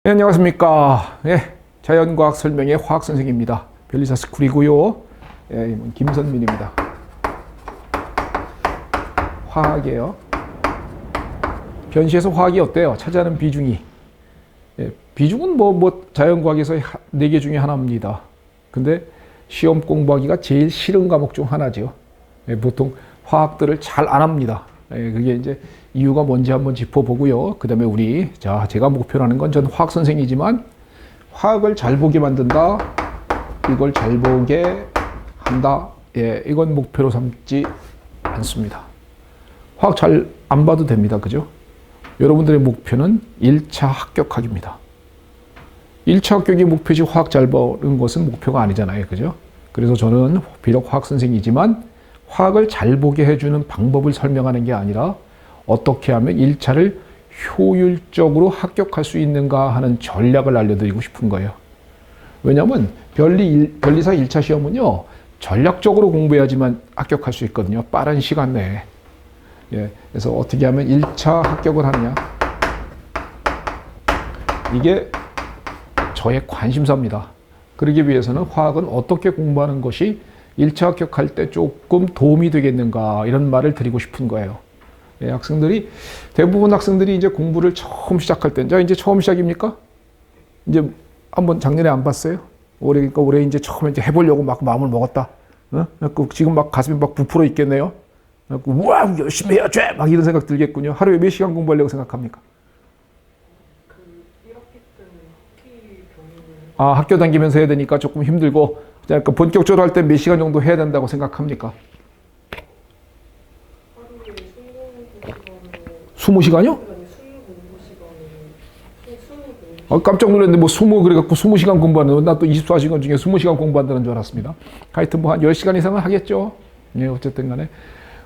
네, 안녕하십니까. 자연과학 설명의 화학 선생입니다. 별리사 스쿨이고요. 김선민입니다. 화학이에요. 변시에서 화학이 어때요? 차지하는 비중이. 비중은 자연과학에서 4개 중에 하나입니다. 근데 시험 공부하기가 제일 싫은 과목 중 하나죠. 보통 화학들을 잘 안 합니다. 그게 이제 이유가 뭔지 한번 짚어보고요. 그 다음에 제가 목표로 하는 건 전 화학 선생이지만 화학을 잘 보게 만든다. 이걸 잘 보게 한다. 이건 목표로 삼지 않습니다. 화학 잘 안 봐도 됩니다. 그죠? 여러분들의 목표는 1차 합격하기입니다. 1차 합격이 목표지 화학 잘 보는 것은 목표가 아니잖아요. 그죠? 그래서 저는 비록 화학 선생이지만 화학을 잘 보게 해주는 방법을 설명하는 게 아니라 어떻게 하면 1차를 효율적으로 합격할 수 있는가 하는 전략을 알려드리고 싶은 거예요. 왜냐하면 변리사 1차 시험은요, 전략적으로 공부해야지만 합격할 수 있거든요. 빠른 시간 내에. 그래서 어떻게 하면 1차 합격을 하느냐. 이게 저의 관심사입니다. 그러기 위해서는 화학은 어떻게 공부하는 것이 1차 합격할 때 조금 도움이 되겠는가, 이런 말을 드리고 싶은 거예요. 대부분 학생들이 이제 공부를 처음 시작할 때, 이제 처음 시작입니까? 이제 한번 작년에 안 봤어요? 올해 이제 처음에 이제 해보려고 막 마음을 먹었다. 지금 막 가슴이 막 부풀어 있겠네요? 우와, 열심히 해야지! 막 이런 생각 들겠군요. 하루에 몇 시간 공부하려고 생각합니까? 학교 다니면서 해야 되니까 조금 힘들고, 그러니까 본격적으로 할 때 몇 시간 정도 해야 된다고 생각합니까? 20시간이요? 깜짝 놀랐는데 20시간 공부하는, 나 또 24시간 중에 20시간 공부한다는 줄 알았습니다. 하여튼 한 10시간 이상은 하겠죠. 어쨌든 간에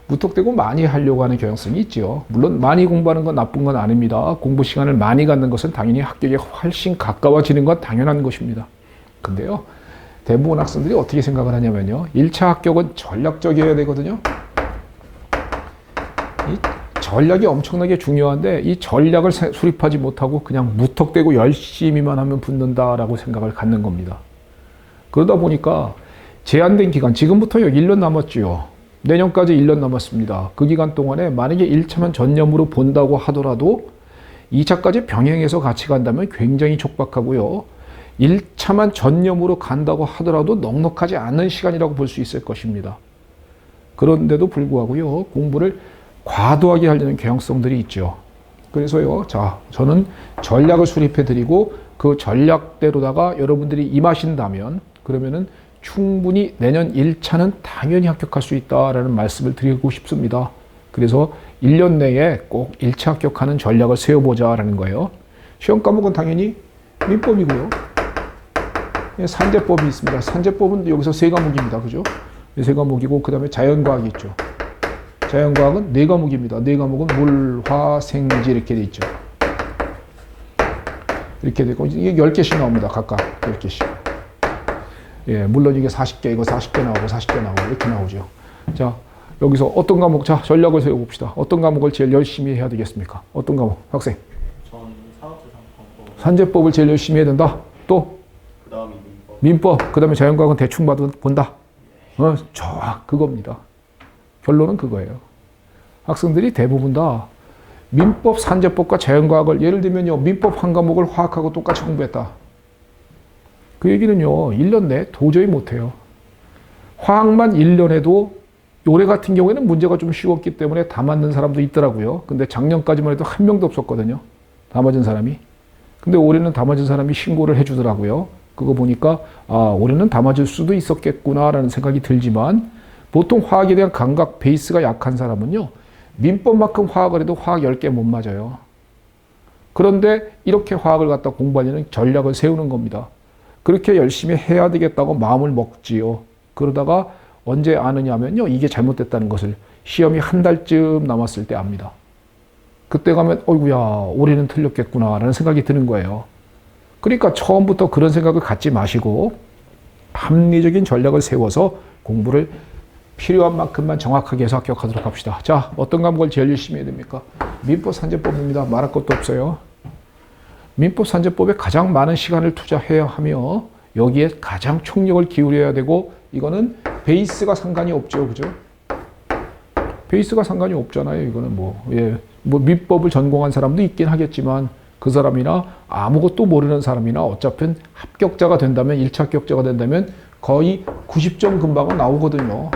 무턱대고 많이 하려고 하는 경향성이 있죠. 물론 많이 공부하는 건 나쁜 건 아닙니다. 공부 시간을 많이 갖는 것은 당연히 합격에 훨씬 가까워지는 건 당연한 것입니다. 근데요, 대부분 학생들이 어떻게 생각을 하냐면요, 1차 합격은 전략적이어야 되거든요. 이 전략이 엄청나게 중요한데 이 전략을 수립하지 못하고 그냥 무턱대고 열심히만 하면 붙는다라고 생각을 갖는 겁니다. 그러다 보니까 제한된 기간, 지금부터요 1년 남았지요. 내년까지 1년 남았습니다. 그 기간 동안에 만약에 1차만 전념으로 본다고 하더라도 2차까지 병행해서 같이 간다면 굉장히 촉박하고요. 1차만 전념으로 간다고 하더라도 넉넉하지 않은 시간이라고 볼 수 있을 것입니다. 그런데도 불구하고요, 공부를 과도하게 하려는 경향성들이 있죠. 그래서요, 저는 전략을 수립해 드리고 그 전략대로다가 여러분들이 임하신다면 그러면은 충분히 내년 1차는 당연히 합격할 수 있다라는 말씀을 드리고 싶습니다. 그래서 1년 내에 꼭 1차 합격하는 전략을 세워보자라는 거예요. 시험 과목은 당연히 민법이고요. 산재법이 있습니다. 산재법은 여기서 3과목입니다. 그죠? 3과목이고, 그 다음에 자연과학이 있죠. 자연과학은 4과목입니다. 4과목은 물, 화, 생지 이렇게 돼 있죠. 이렇게 되고, 이게 10개씩 나옵니다. 각각 10개씩. 물론 이게 40개, 이거 40개 나오고 40개 나오고 이렇게 나오죠. 자, 여기서 어떤 과목, 전략을 세워봅시다. 어떤 과목을 제일 열심히 해야 되겠습니까? 어떤 과목? 학생. 전 산업재산권법. 산재법을 제일 열심히 해야 된다. 또? 그 다음이 민법. 그 다음에 자연과학은 대충 본다. 그겁니다. 결론은 그거예요. 학생들이 대부분 다 민법, 산재법과 자연과학을, 예를 들면요, 민법 한 과목을 화학하고 똑같이 공부했다. 그 얘기는요, 1년 내에 도저히 못해요. 화학만 1년 해도 올해 같은 경우에는 문제가 좀 쉬웠기 때문에 다 맞는 사람도 있더라고요. 근데 작년까지만 해도 한 명도 없었거든요. 다 맞은 사람이. 근데 올해는 다 맞은 사람이 신고를 해주더라고요. 그거 보니까 올해는 다 맞을 수도 있었겠구나라는 생각이 들지만, 보통 화학에 대한 감각 베이스가 약한 사람은요, 민법만큼 화학을 해도 화학 10개 못 맞아요. 그런데 이렇게 화학을 갖다 공부하려는 전략을 세우는 겁니다. 그렇게 열심히 해야 되겠다고 마음을 먹지요. 그러다가 언제 아느냐면요, 이게 잘못됐다는 것을 시험이 한 달쯤 남았을 때 압니다. 그때 가면 어이구야, 올해는 틀렸겠구나 라는 생각이 드는 거예요. 그러니까 처음부터 그런 생각을 갖지 마시고 합리적인 전략을 세워서 공부를 필요한 만큼만 정확하게 해서 합격하도록 합시다. 자, 어떤 과목을 제일 열심히 해야 됩니까? 민법 산재법입니다. 말할 것도 없어요. 민법 산재법에 가장 많은 시간을 투자해야 하며 여기에 가장 총력을 기울여야 되고 이거는 베이스가 상관이 없죠. 그죠? 베이스가 상관이 없잖아요. 이거는 뭐 민법을 전공한 사람도 있긴 하겠지만 그 사람이나 아무것도 모르는 사람이나 어차피 합격자가 된다면 1차 합격자가 된다면 거의 90점 근방은 나오거든요.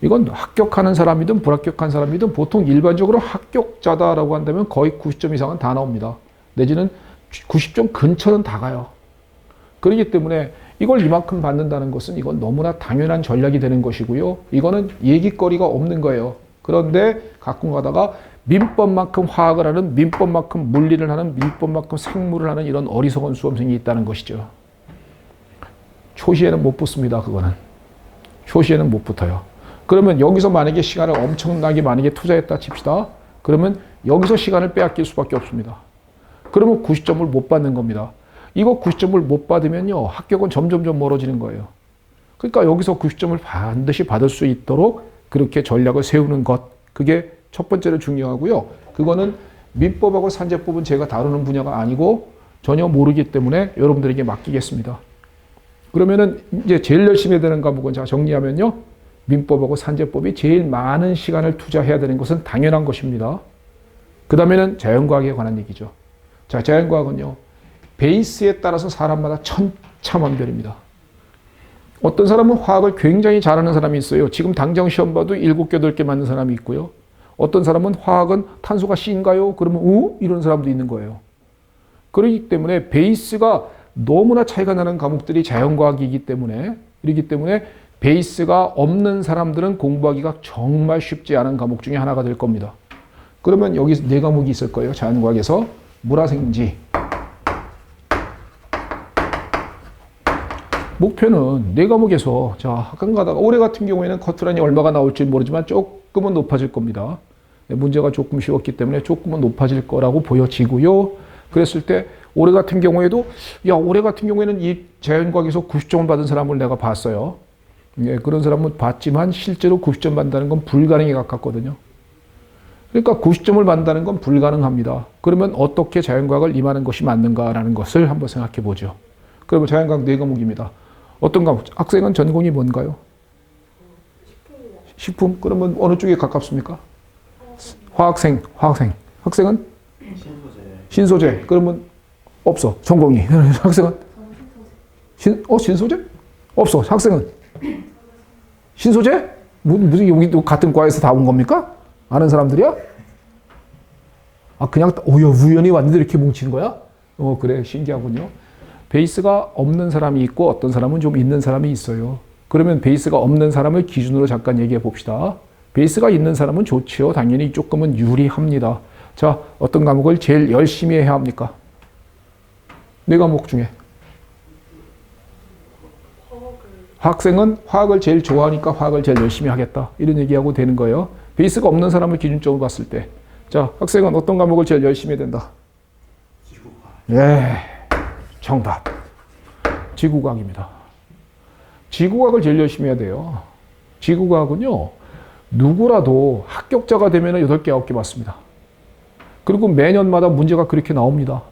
이건 합격하는 사람이든 불합격한 사람이든 보통 일반적으로 합격자다라고 한다면 거의 90점 이상은 다 나옵니다. 내지는 90점 근처는 다 가요. 그렇기 때문에 이걸 이만큼 받는다는 것은 이건 너무나 당연한 전략이 되는 것이고요. 이거는 얘기거리가 없는 거예요. 그런데 가끔 가다가 민법만큼 화학을 하는, 민법만큼 물리를 하는, 민법만큼 생물을 하는 이런 어리석은 수험생이 있다는 것이죠. 초시에는 못 붙습니다. 그거는. 초시에는 못 붙어요. 그러면 여기서 만약에 시간을 엄청나게 만약에 투자했다 칩시다. 그러면 여기서 시간을 빼앗길 수밖에 없습니다. 그러면 90점을 못 받는 겁니다. 이거 90점을 못 받으면요. 합격은 점점점 멀어지는 거예요. 그러니까 여기서 90점을 반드시 받을 수 있도록 그렇게 전략을 세우는 것. 그게 첫 번째로 중요하고요. 그거는 민법하고 산재법은 제가 다루는 분야가 아니고 전혀 모르기 때문에 여러분들에게 맡기겠습니다. 그러면은 이제 제일 열심히 해야 되는 과목은 자 정리하면요. 민법하고 산재법이 제일 많은 시간을 투자해야 되는 것은 당연한 것입니다. 그 다음에는 자연과학에 관한 얘기죠. 자, 자연과학은요. 베이스에 따라서 사람마다 천차만별입니다. 어떤 사람은 화학을 굉장히 잘하는 사람이 있어요. 지금 당장 시험 봐도 7개, 8개 맞는 사람이 있고요. 어떤 사람은 화학은 탄소가 C인가요? 그러면 이런 사람도 있는 거예요. 그렇기 때문에 베이스가 너무나 차이가 나는 과목들이 자연과학이기 때문에 이렇기 때문에 베이스가 없는 사람들은 공부하기가 정말 쉽지 않은 과목 중에 하나가 될 겁니다. 그러면 여기 4과목이 있을 거예요. 자연과학에서 물화생지. 목표는 4과목에서 자 학간 가다가 올해 같은 경우에는 커트라인이 얼마가 나올지 모르지만 조금은 높아질 겁니다. 문제가 조금 쉬웠기 때문에 조금은 높아질 거라고 보여지고요. 그랬을 때 올해 같은 경우에도 올해 같은 경우에는 이 자연과학에서 90점을 받은 사람을 내가 봤어요. 그런 사람은 봤지만 실제로 90점 받는다는 건 불가능에 가깝거든요. 그러니까 90점을 받는다는 건 불가능합니다. 그러면 어떻게 자연과학을 임하는 것이 맞는가라는 것을 한번 생각해 보죠. 그러면 자연과학 4과목입니다. 어떤 과목? 학생은 전공이 뭔가요? 식품. 그러면 어느 쪽에 가깝습니까? 화학생. 학생은? 신소재. 그러면 없어. 전공이. 학생은? 신소재? 없어. 학생은? 신소재? 무슨 여기 또 같은 과에서 다 온 겁니까? 아는 사람들이야? 그냥 우연히 왔는데 이렇게 뭉치는 거야? 그래. 신기하군요. 베이스가 없는 사람이 있고 어떤 사람은 좀 있는 사람이 있어요. 그러면 베이스가 없는 사람을 기준으로 잠깐 얘기해 봅시다. 베이스가 있는 사람은 좋지요. 당연히 조금은 유리합니다. 자, 어떤 과목을 제일 열심히 해야 합니까? 4과목 중에. 학생은 화학을 제일 좋아하니까 화학을 제일 열심히 하겠다. 이런 얘기하고 되는 거예요. 베이스가 없는 사람을 기준적으로 봤을 때. 자, 학생은 어떤 과목을 제일 열심히 해야 된다? 지구과학. 정답. 지구과학입니다. 지구과학을 제일 열심히 해야 돼요. 지구과학은요. 누구라도 합격자가 되면 8개, 9개 맞습니다. 그리고 매년마다 문제가 그렇게 나옵니다.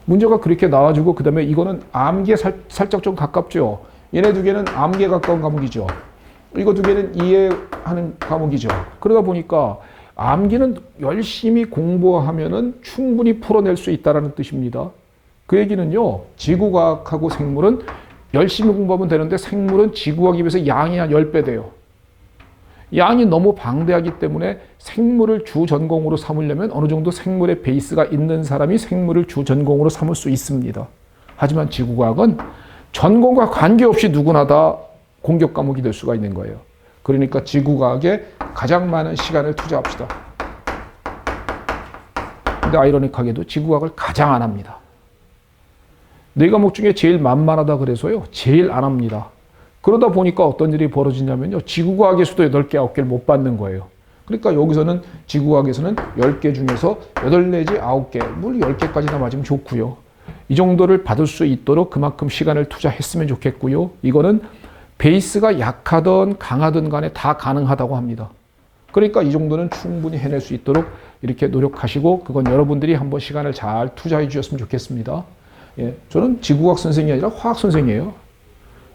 문제가 그렇게 나와주고 그 다음에 이거는 암기에 살짝 좀 가깝죠. 얘네 2개는 암기에 가까운 과목이죠. 이거 2개는 이해하는 과목이죠. 그러다 보니까 암기는 열심히 공부하면은 충분히 풀어낼 수 있다는 뜻입니다. 그 얘기는요. 지구과학하고 생물은 열심히 공부하면 되는데 생물은 지구과학에 비해서 양이 한 10배 돼요. 양이 너무 방대하기 때문에 생물을 주 전공으로 삼으려면 어느 정도 생물의 베이스가 있는 사람이 생물을 주 전공으로 삼을 수 있습니다. 하지만 지구과학은 전공과 관계없이 누구나 다 공격 과목이 될 수가 있는 거예요. 그러니까 지구과학에 가장 많은 시간을 투자합시다. 근데 아이러니하게도 지구과학을 가장 안 합니다. 4과목 중에 제일 만만하다 그래서요. 제일 안 합니다. 그러다 보니까 어떤 일이 벌어지냐면요. 지구과학에서도 8개, 9개를 못 받는 거예요. 그러니까 여기서는 지구과학에서는 10개 중에서 8 내지 9개, 물론 10개까지나 맞으면 좋고요. 이 정도를 받을 수 있도록 그만큼 시간을 투자했으면 좋겠고요. 이거는 베이스가 약하든 강하든 간에 다 가능하다고 합니다. 그러니까 이 정도는 충분히 해낼 수 있도록 이렇게 노력하시고 그건 여러분들이 한번 시간을 잘 투자해 주셨으면 좋겠습니다. 예, 저는 지구과학 선생이 아니라 화학 선생이에요.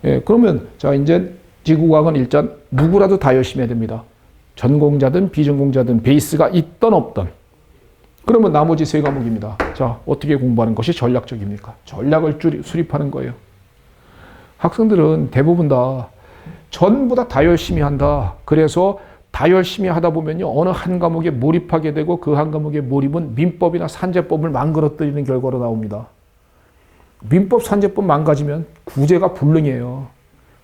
예, 그러면 자 이제 지구과학은 일단 누구라도 다 열심히 해야 됩니다. 전공자든 비전공자든 베이스가 있던 없던. 그러면 나머지 세 과목입니다. 자, 어떻게 공부하는 것이 전략적입니까? 전략을 수립하는 거예요. 학생들은 대부분 전부 다 열심히 한다. 그래서 다 열심히 하다 보면요. 어느 한 과목에 몰입하게 되고 그 한 과목의 몰입은 민법이나 산재법을 망가뜨리는 결과로 나옵니다. 민법, 산재법 망가지면 구제가 불능이에요.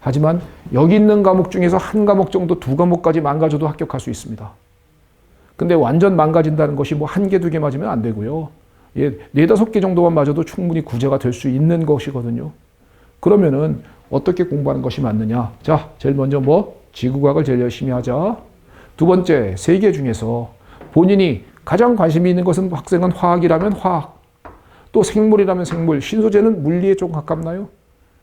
하지만 여기 있는 과목 중에서 한 과목 정도, 두 과목까지 망가져도 합격할 수 있습니다. 근데 완전 망가진다는 것이 뭐 한 개, 두 개 맞으면 안 되고요. 예, 네다섯 개 정도만 맞아도 충분히 구제가 될 수 있는 것이거든요. 그러면은 어떻게 공부하는 것이 맞느냐? 자, 제일 먼저 지구과학을 제일 열심히 하자. 두 번째, 세계 중에서 본인이 가장 관심이 있는 것은 학생은 화학이라면 화학, 또 생물이라면 생물, 신소재는 물리에 좀 가깝나요?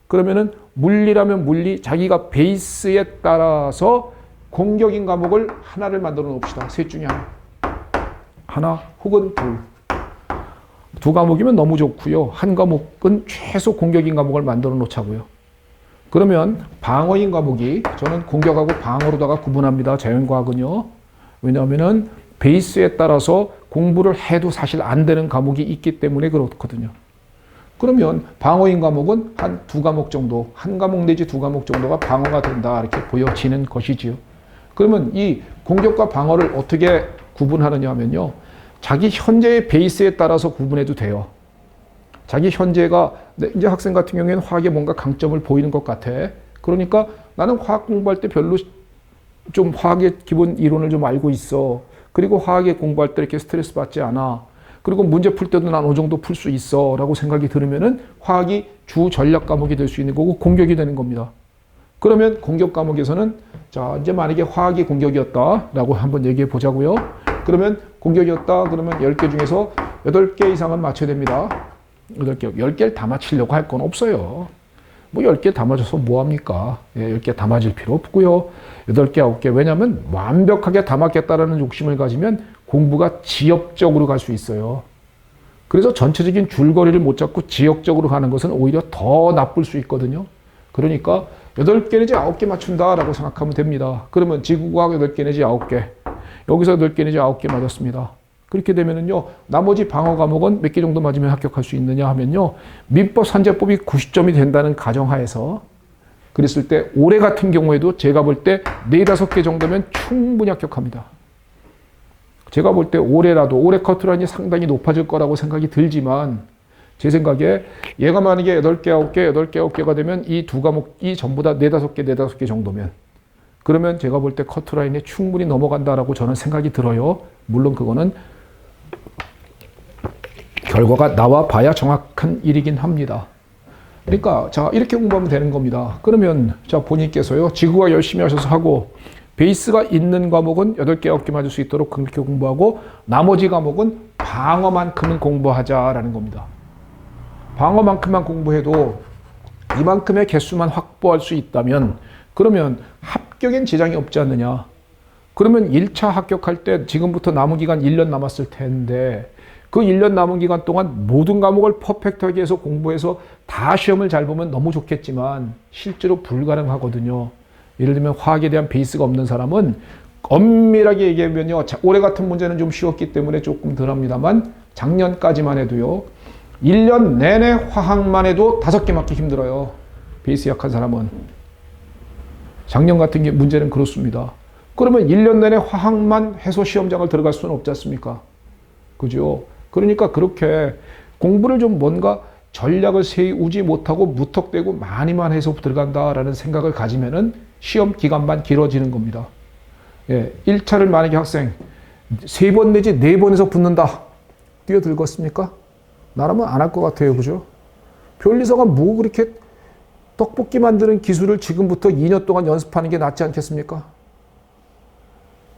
그러면은 물리라면 물리, 자기가 베이스에 따라서 공격인 과목을 하나를 만들어 놓읍시다. 셋 중에 하나. 하나 혹은 둘. 두 과목이면 너무 좋고요. 한 과목은 최소 공격인 과목을 만들어 놓자고요. 그러면 방어인 과목이 저는 공격하고 방어로다가 구분합니다. 자연과학은요. 왜냐하면은 베이스에 따라서 공부를 해도 사실 안 되는 과목이 있기 때문에 그렇거든요. 그러면 방어인 과목은 한 두 과목 정도, 한 과목 내지 두 과목 정도가 방어가 된다 이렇게 보여지는 것이지요. 그러면 이 공격과 방어를 어떻게 구분하느냐 하면요. 자기 현재의 베이스에 따라서 구분해도 돼요. 자기 현재가 이제 학생 같은 경우에는 화학에 뭔가 강점을 보이는 것 같아. 그러니까 나는 화학 공부할 때 별로 좀 화학의 기본 이론을 좀 알고 있어. 그리고 화학에 공부할 때 이렇게 스트레스 받지 않아. 그리고 문제 풀 때도 난 어느 정도 풀 수 있어 라고 생각이 들으면은 화학이 주 전략 과목이 될 수 있는 거고 공격이 되는 겁니다. 그러면 공격 과목에서는 자 이제 만약에 화학이 공격이었다 라고 한번 얘기해 보자고요. 그러면 공격이었다 그러면 10개 중에서 8개 이상은 맞춰야 됩니다. 8개, 10개를 다 맞추려고 할 건 없어요. 뭐 10개 다 맞아서 뭐합니까? 예, 10개 다 맞을 필요 없고요. 8개, 9개. 왜냐하면 완벽하게 다 맞겠다라는 욕심을 가지면 공부가 지역적으로 갈 수 있어요. 그래서 전체적인 줄거리를 못 잡고 지역적으로 가는 것은 오히려 더 나쁠 수 있거든요. 그러니까 8개 내지 9개 맞춘다라고 생각하면 됩니다. 그러면 지구과학 8개 내지 9개. 여기서 8개 내지 9개 맞았습니다. 그렇게 되면은요, 나머지 방어 과목은 몇 개 정도 맞으면 합격할 수 있느냐 하면요, 민법 산재법이 90점이 된다는 가정하에서 그랬을 때 올해 같은 경우에도 제가 볼 때 4, 5개 정도면 충분히 합격합니다. 제가 볼 때 올해라도 올해 커트라인이 상당히 높아질 거라고 생각이 들지만 제 생각에 얘가 만약에 8개, 9개, 8개, 9개가 되면 이 두 과목이 전부 다 4, 5개, 4, 5개 정도면 그러면 제가 볼 때 커트라인에 충분히 넘어간다라고 저는 생각이 들어요. 물론 그거는 결과가 나와 봐야 정확한 일이긴 합니다. 그러니까 자 이렇게 공부하면 되는 겁니다. 그러면 자 본인께서요 지구과학 열심히 하셔서 하고 베이스가 있는 과목은 8개, 9개 맞을 수 있도록 그렇게 공부하고 나머지 과목은 방어만큼은 공부하자라는 겁니다. 방어만큼만 공부해도 이만큼의 개수만 확보할 수 있다면 그러면 합격엔 지장이 없지 않느냐. 그러면 1차 합격할 때 지금부터 남은 기간 1년 남았을 텐데 그 1년 남은 기간 동안 모든 과목을 퍼펙트하게 해서 공부해서 다 시험을 잘 보면 너무 좋겠지만 실제로 불가능하거든요. 예를 들면 화학에 대한 베이스가 없는 사람은 엄밀하게 얘기하면요. 올해 같은 문제는 좀 쉬웠기 때문에 조금 덜 합니다만 작년까지만 해도요. 1년 내내 화학만 해도 5개 맞기 힘들어요. 베이스 약한 사람은. 작년 같은 게 문제는 그렇습니다. 그러면 1년 내내 화학만 해서 시험장을 들어갈 수는 없지 않습니까? 그죠? 그러니까 그렇게 공부를 좀 뭔가 전략을 세우지 못하고 무턱대고 많이만 해서 들어간다라는 생각을 가지면은 시험 기간만 길어지는 겁니다. 예, 1차를 만약에 학생 3번 내지 4번에서 붙는다. 뛰어들겠습니까? 나라면 안 할 것 같아요. 그죠? 변리사가 뭐 그렇게 떡볶이 만드는 기술을 지금부터 2년 동안 연습하는 게 낫지 않겠습니까?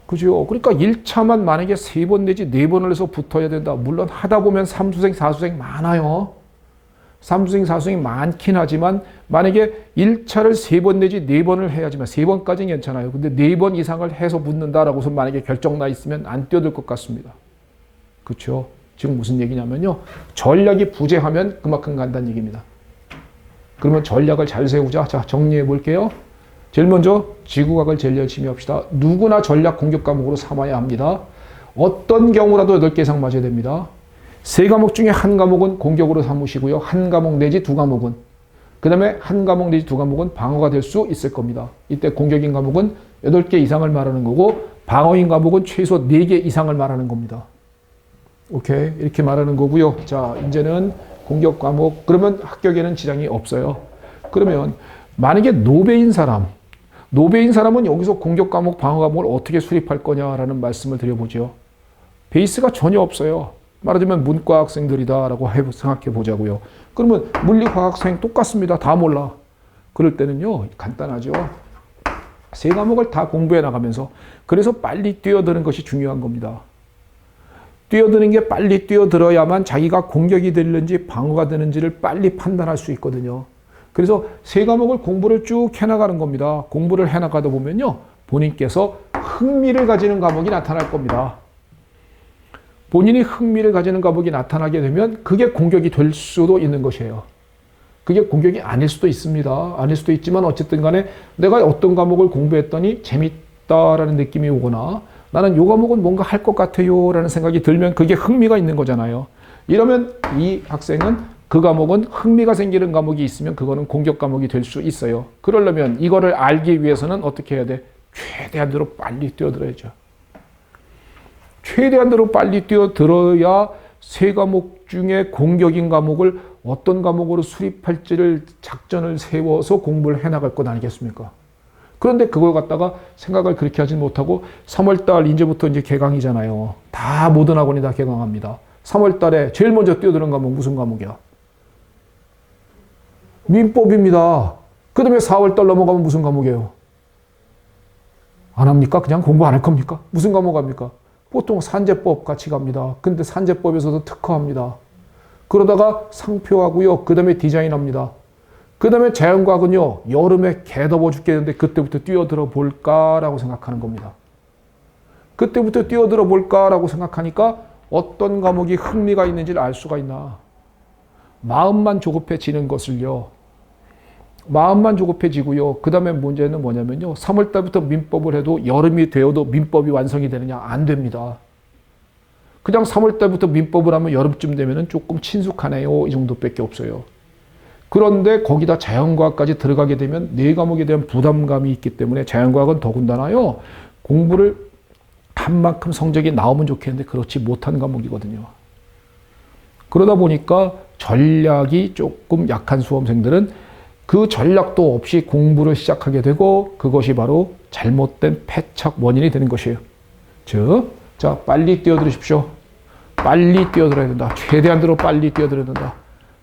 그죠? 그러니까 1차만 만약에 3번 내지 4번을 해서 붙어야 된다. 물론 하다 보면 3수생, 4수생 많아요. 삼수생, 사수생이 많긴 하지만 만약에 1차를 3번 내지 4번을 해야지만 3번까지는 괜찮아요. 근데 4번 이상을 해서 붙는다라고 해서 만약에 결정 나 있으면 안 뛰어들 것 같습니다. 그렇죠? 지금 무슨 얘기냐면요. 전략이 부재하면 그만큼 간다는 얘기입니다. 그러면 전략을 잘 세우자. 자, 정리해 볼게요. 제일 먼저 지구과학을 제일 열심히 합시다. 누구나 전략 공격 과목으로 삼아야 합니다. 어떤 경우라도 8개 이상 맞아야 됩니다. 3과목 중에 한 과목은 공격으로 삼으시고요. 한 과목 내지 2과목은. 그 다음에 한 과목 내지 2과목은 방어가 될 수 있을 겁니다. 이때 공격인 과목은 8개 이상을 말하는 거고 방어인 과목은 최소 4개 이상을 말하는 겁니다. 오케이. 이렇게 말하는 거고요. 자, 이제는 공격 과목. 그러면 합격에는 지장이 없어요. 그러면 만약에 노베인 사람은 여기서 공격 과목, 방어 과목을 어떻게 수립할 거냐라는 말씀을 드려보죠. 베이스가 전혀 없어요. 말하자면 문과 학생들이다라고 생각해 보자고요. 그러면 물리과학생 똑같습니다. 다 몰라. 그럴 때는요, 간단하죠. 3과목을 다 공부해 나가면서 그래서 빨리 뛰어드는 것이 중요한 겁니다. 뛰어드는 게 빨리 뛰어들어야만 자기가 공격이 되는지 방어가 되는지를 빨리 판단할 수 있거든요. 그래서 3과목을 공부를 쭉 해나가는 겁니다. 공부를 해나가다 보면요, 본인께서 흥미를 가지는 과목이 나타날 겁니다. 본인이 흥미를 가지는 과목이 나타나게 되면 그게 공격이 될 수도 있는 것이에요. 그게 공격이 아닐 수도 있습니다. 아닐 수도 있지만 어쨌든 간에 내가 어떤 과목을 공부했더니 재밌다라는 느낌이 오거나 나는 이 과목은 뭔가 할 것 같아요 라는 생각이 들면 그게 흥미가 있는 거잖아요. 이러면 이 학생은 그 과목은 흥미가 생기는 과목이 있으면 그거는 공격 과목이 될 수 있어요. 그러려면 이거를 알기 위해서는 어떻게 해야 돼? 최대한으로 빨리 뛰어들어야죠. 최대한으로 빨리 뛰어들어야 3과목 중에 공격인 과목을 어떤 과목으로 수립할지를 작전을 세워서 공부를 해나갈 것 아니겠습니까? 그런데 그걸 갖다가 생각을 그렇게 하지 못하고 3월달 이제부터 이제 개강이잖아요. 다 모든 학원이 다 개강합니다. 3월달에 제일 먼저 뛰어드는 과목 무슨 과목이야? 민법입니다. 그 다음에 4월달 넘어가면 무슨 과목이에요? 안 합니까? 그냥 공부 안 할 겁니까? 무슨 과목 합니까? 보통 산재법 같이 갑니다. 근데 산재법에서도 특허합니다. 그러다가 상표하고요. 그 다음에 디자인합니다. 그 다음에 자연과학은요. 여름에 개더워 죽겠는데 그때부터 뛰어들어 볼까라고 생각하는 겁니다. 그때부터 뛰어들어 볼까라고 생각하니까 어떤 과목이 흥미가 있는지를 알 수가 있나. 마음만 조급해지는 것을요. 마음만 조급해지고요. 그 다음에 문제는 뭐냐면요. 3월달부터 민법을 해도 여름이 되어도 민법이 완성이 되느냐? 안 됩니다. 그냥 3월달부터 민법을 하면 여름쯤 되면 조금 친숙하네요. 이 정도밖에 없어요. 그런데 거기다 자연과학까지 들어가게 되면 4과목에 대한 부담감이 있기 때문에 자연과학은 더군다나요. 공부를 한 만큼 성적이 나오면 좋겠는데 그렇지 못한 과목이거든요. 그러다 보니까 전략이 조금 약한 수험생들은 그 전략도 없이 공부를 시작하게 되고 그것이 바로 잘못된 패착 원인이 되는 것이에요. 즉, 자, 빨리 뛰어들으십시오. 빨리 뛰어들어야 된다. 최대한으로 빨리 뛰어들어야 된다.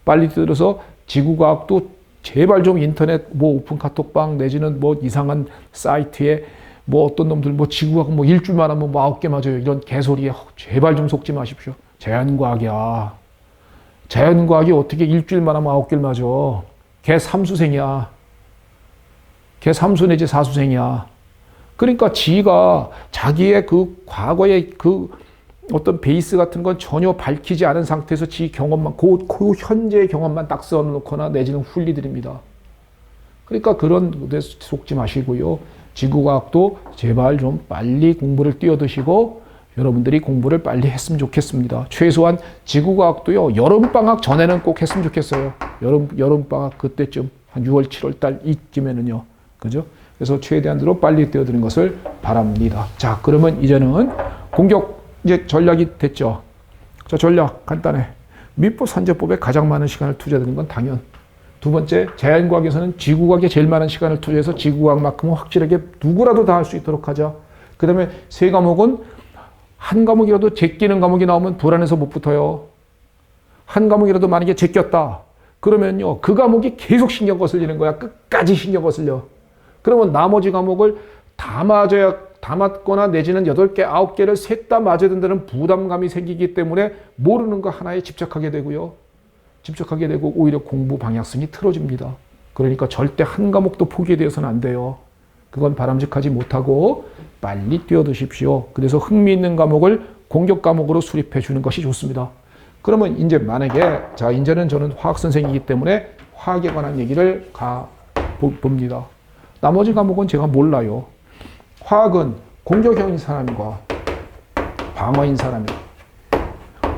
빨리 뛰어들어서 지구과학도 제발 좀 인터넷 뭐 오픈 카톡방 내지는 뭐 이상한 사이트에 뭐 어떤 놈들 뭐 지구과학 뭐 일주일만 하면 뭐 9개 맞아요. 이런 개소리에 제발 좀 속지 마십시오. 자연과학이야. 자연과학이 어떻게 일주일만 하면 9개를 맞아. 걔 삼수생이야. 걔 삼수 내지 사수생이야. 그러니까 지가 자기의 그 과거의 그 어떤 베이스 같은 건 전혀 밝히지 않은 상태에서 지 경험만, 그 현재의 경험만 딱 써놓거나 내지는 훌리드립니다. 그러니까 그런 데 속지 마시고요. 지구과학도 제발 좀 빨리 공부를 뛰어드시고 여러분들이 공부를 빨리 했으면 좋겠습니다. 최소한 지구과학도요. 여름방학 전에는 꼭 했으면 좋겠어요. 여름방학 그때쯤 한 6월, 7월 달 이쯤에는요. 그죠? 그래서 최대한으로 빨리 뛰어드는 것을 바랍니다. 자, 그러면 이제는 공격 이제 전략이 됐죠. 자, 전략 간단해. 민법 산재법에 가장 많은 시간을 투자되는 건 당연. 두 번째, 자연과학에서는 지구과학에 제일 많은 시간을 투자해서 지구과학만큼은 확실하게 누구라도 다 할 수 있도록 하자. 그 다음에 3과목은 한 과목이라도 제끼는 과목이 나오면 불안해서 못 붙어요. 한 과목이라도 만약에 제꼈다. 그러면요, 그 과목이 계속 신경 거슬리는 거야. 끝까지 신경 거슬려. 그러면 나머지 과목을 다 맞거나 내지는 8개, 9개를 셋 다 맞아야 된다는 부담감이 생기기 때문에 모르는 거 하나에 집착하게 되고요. 집착하게 되고 오히려 공부 방향성이 틀어집니다. 그러니까 절대 한 과목도 포기되어서는 안 돼요. 그건 바람직하지 못하고 빨리 뛰어드십시오. 그래서 흥미있는 과목을 공격 과목으로 수립해 주는 것이 좋습니다. 그러면 이제 만약에 자 이제는 저는 화학 선생이기 때문에 화학에 관한 얘기를 봅니다. 나머지 과목은 제가 몰라요. 화학은 공격형인 사람과 방어인 사람이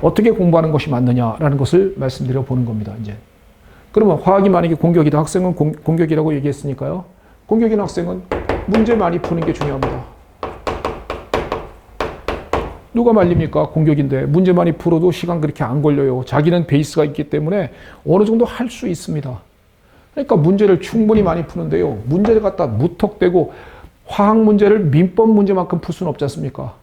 어떻게 공부하는 것이 맞느냐라는 것을 말씀드려 보는 겁니다. 이제 그러면 화학이 만약에 공격이다. 학생은 공격이라고 얘기했으니까요. 공격인 학생은 문제 많이 푸는 게 중요합니다. 누가 말립니까? 공격인데 문제 많이 풀어도 시간 그렇게 안 걸려요. 자기는 베이스가 있기 때문에 어느 정도 할 수 있습니다. 그러니까 문제를 충분히 많이 푸는데요. 문제를 갖다 무턱대고 화학 문제를 민법 문제만큼 풀 수는 없지 않습니까?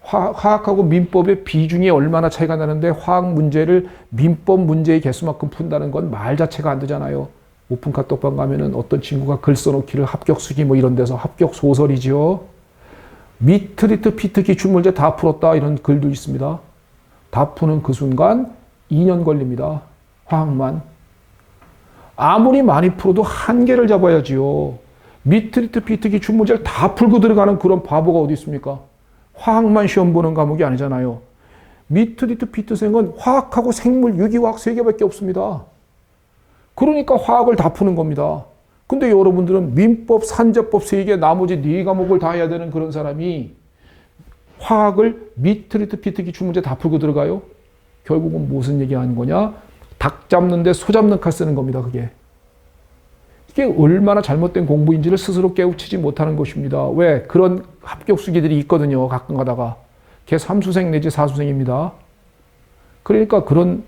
화학하고 민법의 비중이 얼마나 차이가 나는데 화학 문제를 민법 문제의 개수만큼 푼다는 건 말 자체가 안 되잖아요. 오픈 카톡방 가면은 어떤 친구가 글 써놓기를 합격 수기 뭐 이런 데서 합격 소설이죠. 미트리트 피트 기출문제 다 풀었다 이런 글도 있습니다. 다 푸는 그 순간 2년 걸립니다. 화학만. 아무리 많이 풀어도 한계를 잡아야지요. 미트리트 피트 기출문제를 다 풀고 들어가는 그런 바보가 어디 있습니까? 화학만 시험 보는 과목이 아니잖아요. 미트리트 피트생은 화학하고 생물, 유기화학 3개밖에 없습니다. 그러니까 화학을 다 푸는 겁니다. 근데 여러분들은 민법, 산자법 3개, 나머지 4과목을 다 해야 되는 그런 사람이 화학을 미트리트 피트 기출문제 다 풀고 들어가요? 결국은 무슨 얘기하는 거냐? 닭 잡는데 소 잡는 칼 쓰는 겁니다. 그게. 이게 얼마나 잘못된 공부인지를 스스로 깨우치지 못하는 것입니다. 왜? 그런 합격 수기들이 있거든요. 가끔 가다가. 걔 3수생 내지 4수생입니다. 그러니까 그런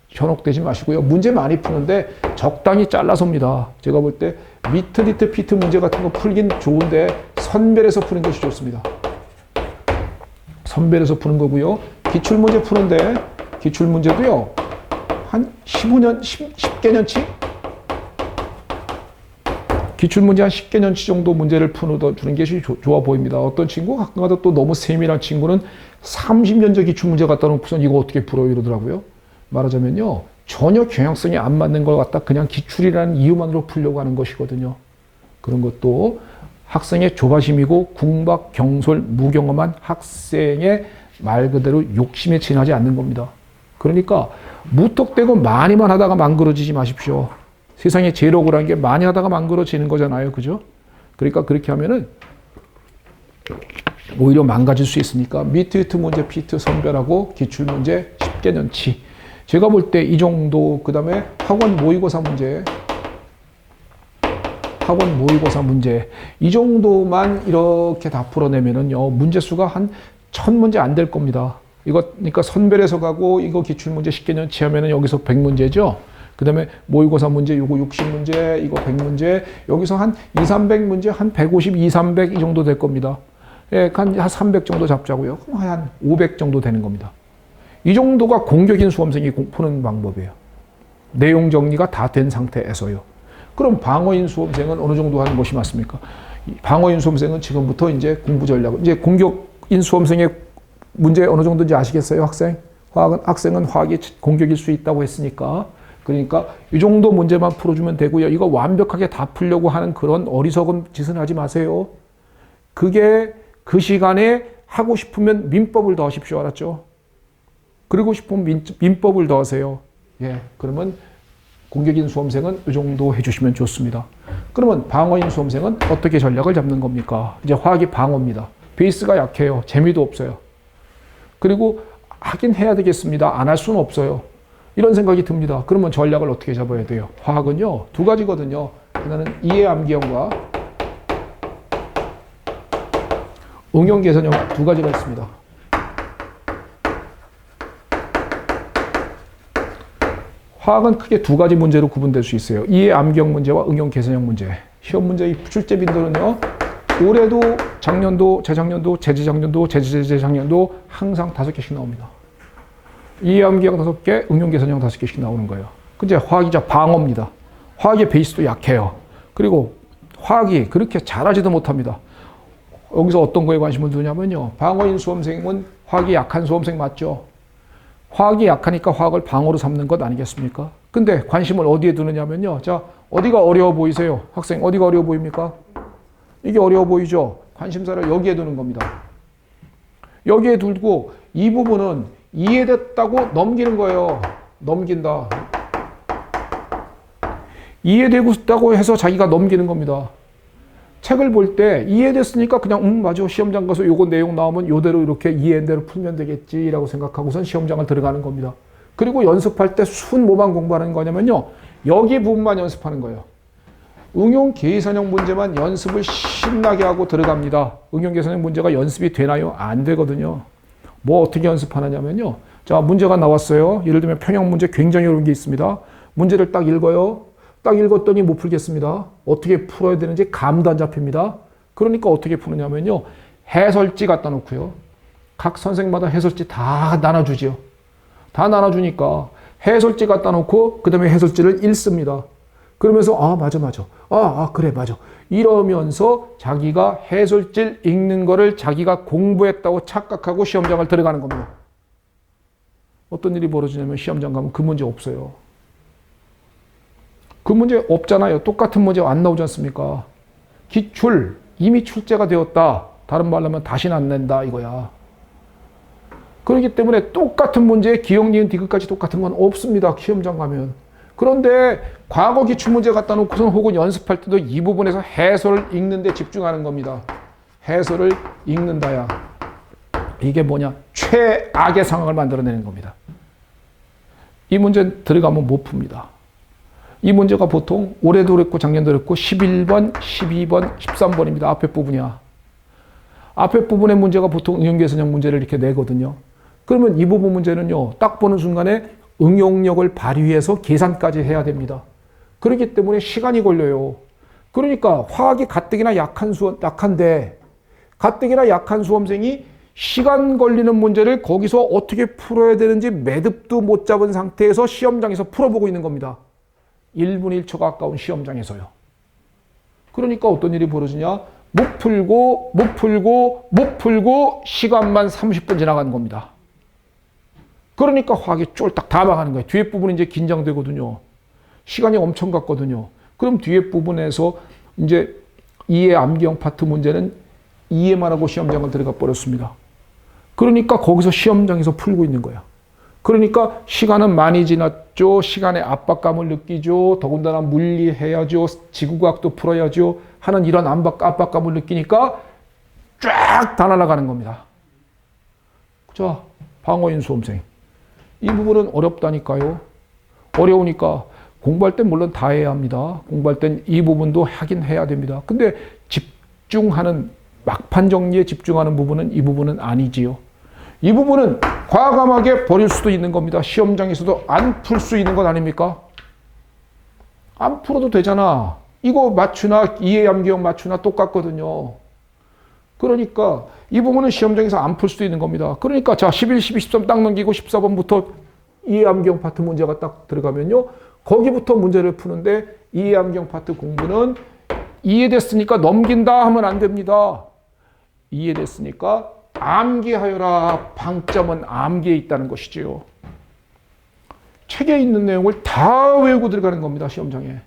현혹되지 마시고요. 문제 많이 푸는데 적당히 잘라서입니다. 제가 볼 때 미트리트 피트 문제 같은 거 풀긴 좋은데 선별해서 푸는 것이 좋습니다. 선별해서 푸는 거고요. 기출문제 푸는데 기출문제도요. 한 15년, 10개년치? 기출문제 한 10개년치 정도 문제를 풀어주는 것이 좋아 보입니다. 어떤 친구 가끔가다 또 너무 세밀한 친구는 30년 전 기출문제 갖다 놓고선 이거 어떻게 풀어요 이러더라고요. 말하자면요. 전혀 경향성이 안 맞는 걸 갖다 그냥 기출이라는 이유만으로 풀려고 하는 것이거든요. 그런 것도 학생의 조바심이고 궁박, 경솔, 무경험한 학생의 말 그대로 욕심에 지나지 않는 겁니다. 그러니까 무턱대고 많이만 하다가 망그러지지 마십시오. 세상에 제일 억울한 게 많이 하다가 망그러지는 거잖아요. 그죠? 그러니까 그렇게 하면은 오히려 망가질 수 있으니까 미트리트 문제, 피트 선별하고 기출문제 10개년치. 제가 볼 때 이 정도, 그 다음에 학원 모의고사 문제, 이 정도만 이렇게 다 풀어내면은요, 문제수가 한 1000문제 안 될 겁니다. 이거, 그러니까 선별해서 가고, 이거 기출문제 10개년치 하면은 여기서 100문제죠? 그 다음에 모의고사 문제, 요거 60문제, 이거 100문제, 여기서 한 2, 300문제, 한 150, 2, 300 이 정도 될 겁니다. 예, 한 300 정도 잡자고요. 그럼 한 500 정도 되는 겁니다. 이 정도가 공격인 수험생이 푸는 방법이에요. 내용 정리가 다 된 상태에서요. 그럼 방어인 수험생은 어느 정도 하는 것이 맞습니까? 방어인 수험생은 지금부터 이제 공부 전략을, 이제 공격인 수험생의 문제 어느 정도인지 아시겠어요, 학생? 학생은 화학이 공격일 수 있다고 했으니까. 그러니까 이 정도 문제만 풀어주면 되고요. 이거 완벽하게 다 풀려고 하는 그런 어리석은 짓은 하지 마세요. 그게 그 시간에 하고 싶으면 민법을 더 하십시오. 알았죠? 그리고 싶으면 민법을 더 하세요. 예, 그러면 공격인 수험생은 이 정도 해주시면 좋습니다. 그러면 방어인 수험생은 어떻게 전략을 잡는 겁니까? 이제 화학이 방어입니다. 베이스가 약해요. 재미도 없어요. 그리고 하긴 해야 되겠습니다. 안 할 수는 없어요. 이런 생각이 듭니다. 그러면 전략을 어떻게 잡아야 돼요? 화학은요, 2가지거든요. 하나는 이해 암기형과 응용 계산형 2가지가 있습니다. 화학은 크게 2가지 문제로 구분될 수 있어요. 이해 암기형 문제와 응용 계산형 문제. 시험 문제 출제 빈도는요, 올해도 작년도, 재작년도, 재재작년도, 재재재작년도 항상 5개씩 나옵니다. 이해 암기형 5개, 응용 계산형 5개씩 나오는 거예요. 근데 화학이 방어입니다. 화학의 베이스도 약해요. 그리고 화학이 그렇게 잘하지도 못합니다. 여기서 어떤 거에 관심을 두냐면요. 방어인 수험생은 화학이 약한 수험생 맞죠? 화학이 약하니까 화학을 방어로 삼는 것 아니겠습니까? 근데 관심을 어디에 두느냐면요. 자, 어디가 어려워 보이세요? 학생, 어디가 어려워 보입니까? 이게 어려워 보이죠? 관심사를 여기에 두는 겁니다. 여기에 두고 이 부분은 이해됐다고 넘기는 거예요. 넘긴다. 이해되고 해서 자기가 넘기는 겁니다. 책을 볼 때 이해됐으니까 그냥 맞아. 시험장 가서 요거 내용 나오면 요대로 이렇게 이해한 대로 풀면 되겠지라고 생각하고선 시험장을 들어가는 겁니다. 그리고 연습할 때 순 뭐만 공부하는 거냐면요. 여기 부분만 연습하는 거예요. 응용 계산형 문제만 연습을 신나게 하고 들어갑니다. 응용 계산형 문제가 연습이 되나요? 안 되거든요. 뭐 어떻게 연습하느냐면요. 자, 문제가 나왔어요. 예를 들면 평형 문제 굉장히 어려운 게 있습니다. 문제를 딱 읽어요. 딱 읽었더니 못 풀겠습니다. 어떻게 풀어야 되는지 감도 안 잡힙니다. 그러니까 어떻게 푸느냐면요. 해설지 갖다 놓고요. 각 선생마다 해설지 다 나눠주죠. 다 나눠주니까 해설지 갖다 놓고 그 다음에 해설지를 읽습니다. 그러면서 맞아. 그래 맞아. 이러면서 자기가 해설지를 읽는 거를 자기가 공부했다고 착각하고 시험장을 들어가는 겁니다. 어떤 일이 벌어지냐면 시험장 가면 그 문제 없어요. 그 문제 없잖아요. 똑같은 문제 안 나오지 않습니까? 기출, 이미 출제가 되었다. 다른 말로 하면 다시는 안 낸다 이거야. 그렇기 때문에 똑같은 문제에 기억, 니은, 디귿까지 똑같은 건 없습니다. 시험장 가면. 그런데 과거 기출 문제 갖다 놓고선 혹은 연습할 때도 이 부분에서 해설을 읽는 데 집중하는 겁니다. 해설을 읽는다야. 이게 뭐냐? 최악의 상황을 만들어내는 겁니다. 이 문제 들어가면 못 풉니다. 이 문제가 보통 올해도 그랬고 작년도 그랬고 11번, 12번, 13번입니다. 앞에 부분이야. 앞에 부분의 문제가 보통 응용계산형 문제를 이렇게 내거든요. 그러면 이 부분 문제는요. 딱 보는 순간에 응용력을 발휘해서 계산까지 해야 됩니다. 그렇기 때문에 시간이 걸려요. 그러니까 화학이 가뜩이나 약한데 가뜩이나 약한 수험생이 시간 걸리는 문제를 거기서 어떻게 풀어야 되는지 매듭도 못 잡은 상태에서 시험장에서 풀어보고 있는 겁니다. 1분 1초가 아까운 시험장에서요. 그러니까 어떤 일이 벌어지냐? 못 풀고 시간만 30분 지나가는 겁니다. 그러니까 화학이 쫄딱 다 망하는 거예요. 뒤에 부분이 이제 긴장되거든요. 시간이 엄청 갔거든요. 그럼 뒤에 부분에서 이제 이해 암기형 파트 문제는 이해만 하고 시험장을 들어가 버렸습니다. 그러니까 거기서 시험장에서 풀고 있는 거야. 그러니까 시간은 많이 지났죠. 시간의 압박감을 느끼죠. 더군다나 물리해야죠. 지구과학도 풀어야죠. 하는 이런 압박감을 느끼니까 쫙 다 날아가는 겁니다. 자, 방어인 수험생. 이 부분은 어렵다니까요. 어려우니까 공부할 땐 물론 다 해야 합니다. 공부할 땐 이 부분도 하긴 해야 됩니다. 근데 집중하는 막판 정리에 집중하는 부분은 이 부분은 아니지요. 이 부분은 과감하게 버릴 수도 있는 겁니다. 시험장에서도 안 풀 수 있는 것 아닙니까? 안 풀어도 되잖아. 이거 맞추나 이해 암기형 맞추나 똑같거든요. 그러니까 이 부분은 시험장에서 안 풀 수도 있는 겁니다. 그러니까 자 11, 12, 13 딱 넘기고 14번부터 이해 암기형 파트 문제가 딱 들어가면요. 거기부터 문제를 푸는데 이해 암기형 파트 공부는 이해됐으니까 넘긴다 하면 안 됩니다. 이해됐으니까 암기하여라. 방점은 암기에 있다는 것이지요. 책에 있는 내용을 다 외우고 들어가는 겁니다. 시험장에.